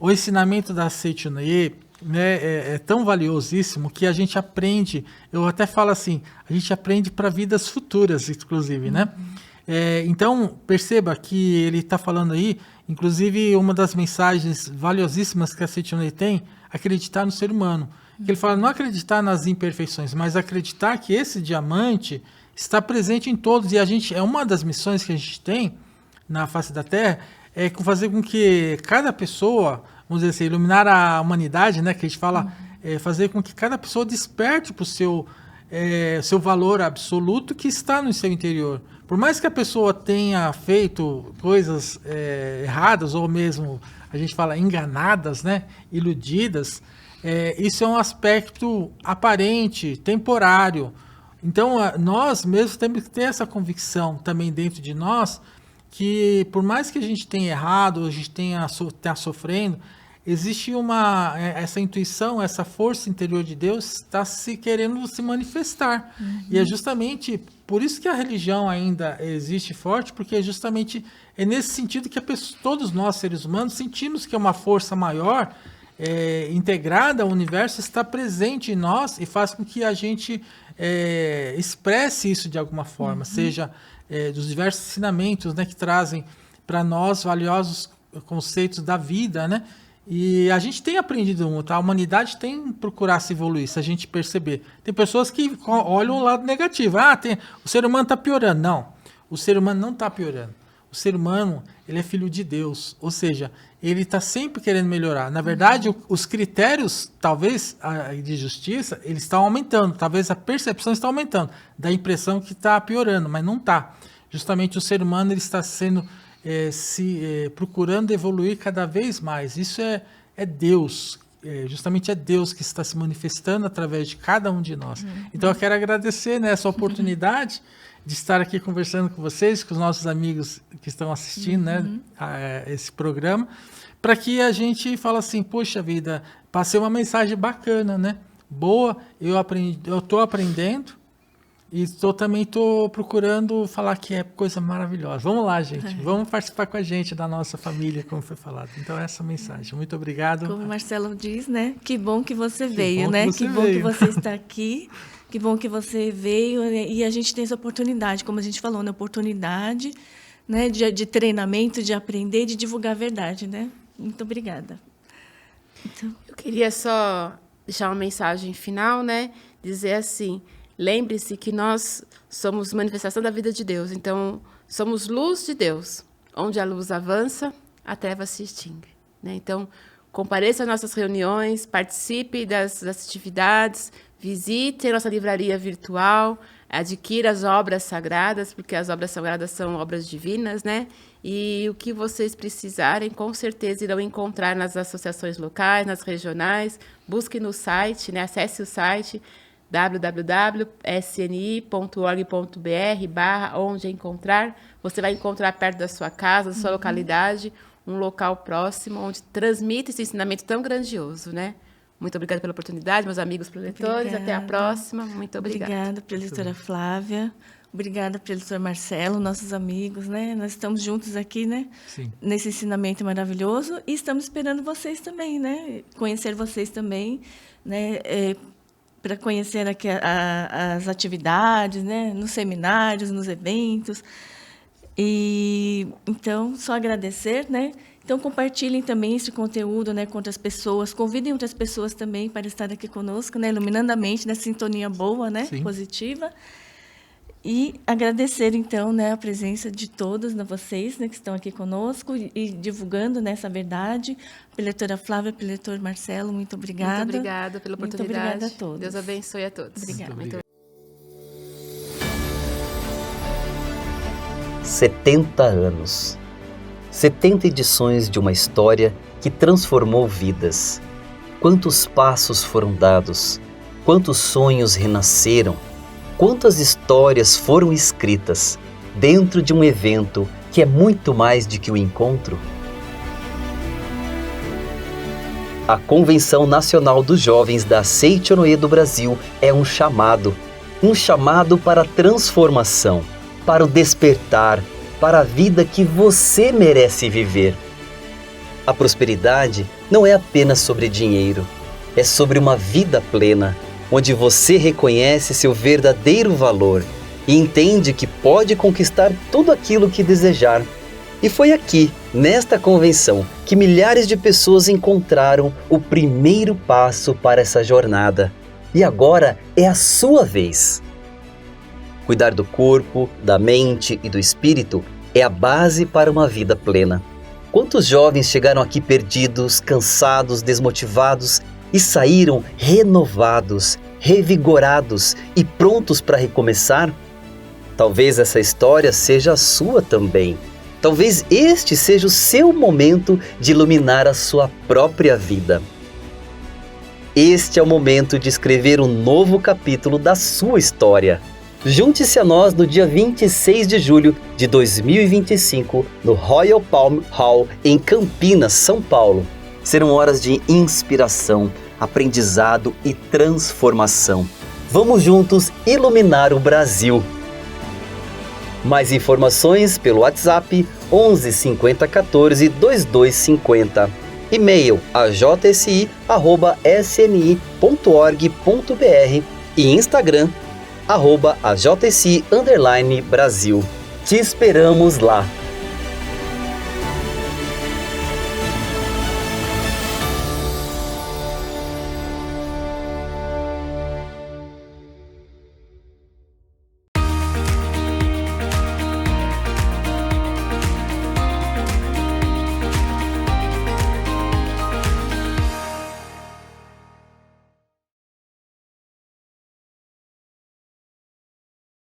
o ensinamento da Seichunoye, né, é tão valiosíssimo que a gente aprende, eu até falo assim, a gente aprende para vidas futuras, inclusive, né? Então, perceba que ele está falando aí, inclusive uma das mensagens valiosíssimas que a Seichunoye tem, acreditar no ser humano. Que ele fala, não acreditar nas imperfeições, mas acreditar que esse diamante está presente em todos. E a gente, uma das missões que a gente tem na face da Terra, é fazer com que cada pessoa, vamos dizer assim, iluminar a humanidade, né, que a gente fala, fazer com que cada pessoa desperte para o seu valor absoluto que está no seu interior. Por mais que a pessoa tenha feito coisas erradas, ou mesmo, a gente fala, enganadas, né, iludidas, isso é um aspecto aparente, temporário. Então, nós mesmos temos que ter essa convicção também dentro de nós, que por mais que a gente tenha errado, a gente tenha sofrendo, existe essa intuição, essa força interior de Deus está querendo se manifestar. E é justamente por isso que a religião ainda existe forte, porque justamente é nesse sentido que todos nós, seres humanos, sentimos que uma força maior, integrada ao universo, está presente em nós e faz com que a gente expresse isso de alguma forma, seja dos diversos ensinamentos, né, que trazem para nós valiosos conceitos da vida, né? E a gente tem aprendido muito, a humanidade tem procurado se evoluir, se a gente perceber. Tem pessoas que olham o lado negativo. O ser humano está piorando. Não, o ser humano não está piorando. O ser humano, ele é filho de Deus, ou seja, ele está sempre querendo melhorar. Na verdade, os critérios, talvez, de justiça, eles estão aumentando. Talvez a percepção está aumentando, dá a impressão que está piorando, mas não está. Justamente o ser humano ele está sendo... procurando evoluir cada vez mais. Isso é Deus, justamente é Deus que está se manifestando através de cada um de nós. Então eu quero agradecer, né, essa oportunidade de estar aqui conversando com vocês, com os nossos amigos que estão assistindo, né, a esse programa, para que a gente fale assim, poxa vida, passei uma mensagem bacana, né, boa, eu estou aprendendo, e também estou procurando falar que é coisa maravilhosa. Vamos lá, gente. Vamos participar com a gente da nossa família, como foi falado. Então, essa mensagem. Muito obrigado. Como o Marcelo diz, né? Que bom que você veio, né? Que bom que você está aqui. Que bom que você veio. E a gente tem essa oportunidade, como a gente falou, né? Oportunidade, né? De treinamento, de aprender, de divulgar a verdade, né? Muito obrigada. Então... Eu queria só deixar uma mensagem final, né? Dizer assim... Lembre-se que nós somos manifestação da vida de Deus. Então, somos luz de Deus. Onde a luz avança, a treva se extingue, né? Então, compareça às nossas reuniões, participe das atividades, visite a nossa livraria virtual, adquira as obras sagradas, porque as obras sagradas são obras divinas, né? E o que vocês precisarem, com certeza irão encontrar nas associações locais, nas regionais. Busque no site, né? Acesse o site www.sni.org.br/onde encontrar. Você vai encontrar perto da sua casa, da sua localidade, um local próximo onde transmite esse ensinamento tão grandioso, né? Muito obrigada pela oportunidade, meus amigos preletores. Até a próxima. Muito obrigada. Obrigada, preletora Flávia. Obrigada, preletor Marcelo, nossos amigos, né? Nós estamos juntos aqui, né? Sim. Nesse ensinamento maravilhoso e estamos esperando vocês também, né? Conhecer vocês também, né? Para conhecer aqui as atividades, né? Nos seminários, nos eventos. E então, só agradecer, né? Então, compartilhem também esse conteúdo, né, com outras pessoas. Convidem outras pessoas também para estar aqui conosco, né? Iluminando a mente, nessa sintonia boa, né? Sim. Positiva. E agradecer, então, né, a presença de todos, né, vocês, né, que estão aqui conosco e divulgando, né, essa verdade. Preletora Flávia, preletor Marcelo, muito obrigada. Muito obrigada pela oportunidade. Muito obrigada a todos. Deus abençoe a todos. Obrigada. Muito 70 anos. 70 edições de uma história que transformou vidas. Quantos passos foram dados? Quantos sonhos renasceram? Quantas histórias foram escritas dentro de um evento que é muito mais do que um encontro? A Convenção Nacional dos Jovens da Seichonoye do Brasil é um chamado para a transformação, para o despertar, para a vida que você merece viver. A prosperidade não é apenas sobre dinheiro, é sobre uma vida plena, onde você reconhece seu verdadeiro valor e entende que pode conquistar tudo aquilo que desejar. E foi aqui, nesta convenção, que milhares de pessoas encontraram o primeiro passo para essa jornada. E agora é a sua vez. Cuidar do corpo, da mente e do espírito é a base para uma vida plena. Quantos jovens chegaram aqui perdidos, cansados, desmotivados e saíram renovados, revigorados e prontos para recomeçar? Talvez essa história seja a sua também. Talvez este seja o seu momento de iluminar a sua própria vida. Este é o momento de escrever um novo capítulo da sua história. Junte-se a nós no dia 26 de julho de 2025, no Royal Palm Hall, em Campinas, São Paulo. Serão horas de inspiração, aprendizado e transformação. Vamos juntos iluminar o Brasil. Mais informações pelo WhatsApp 11 50 14 2250. E-mail ajsi@sni.org.br e Instagram @ajsi_Brasil. Te esperamos lá!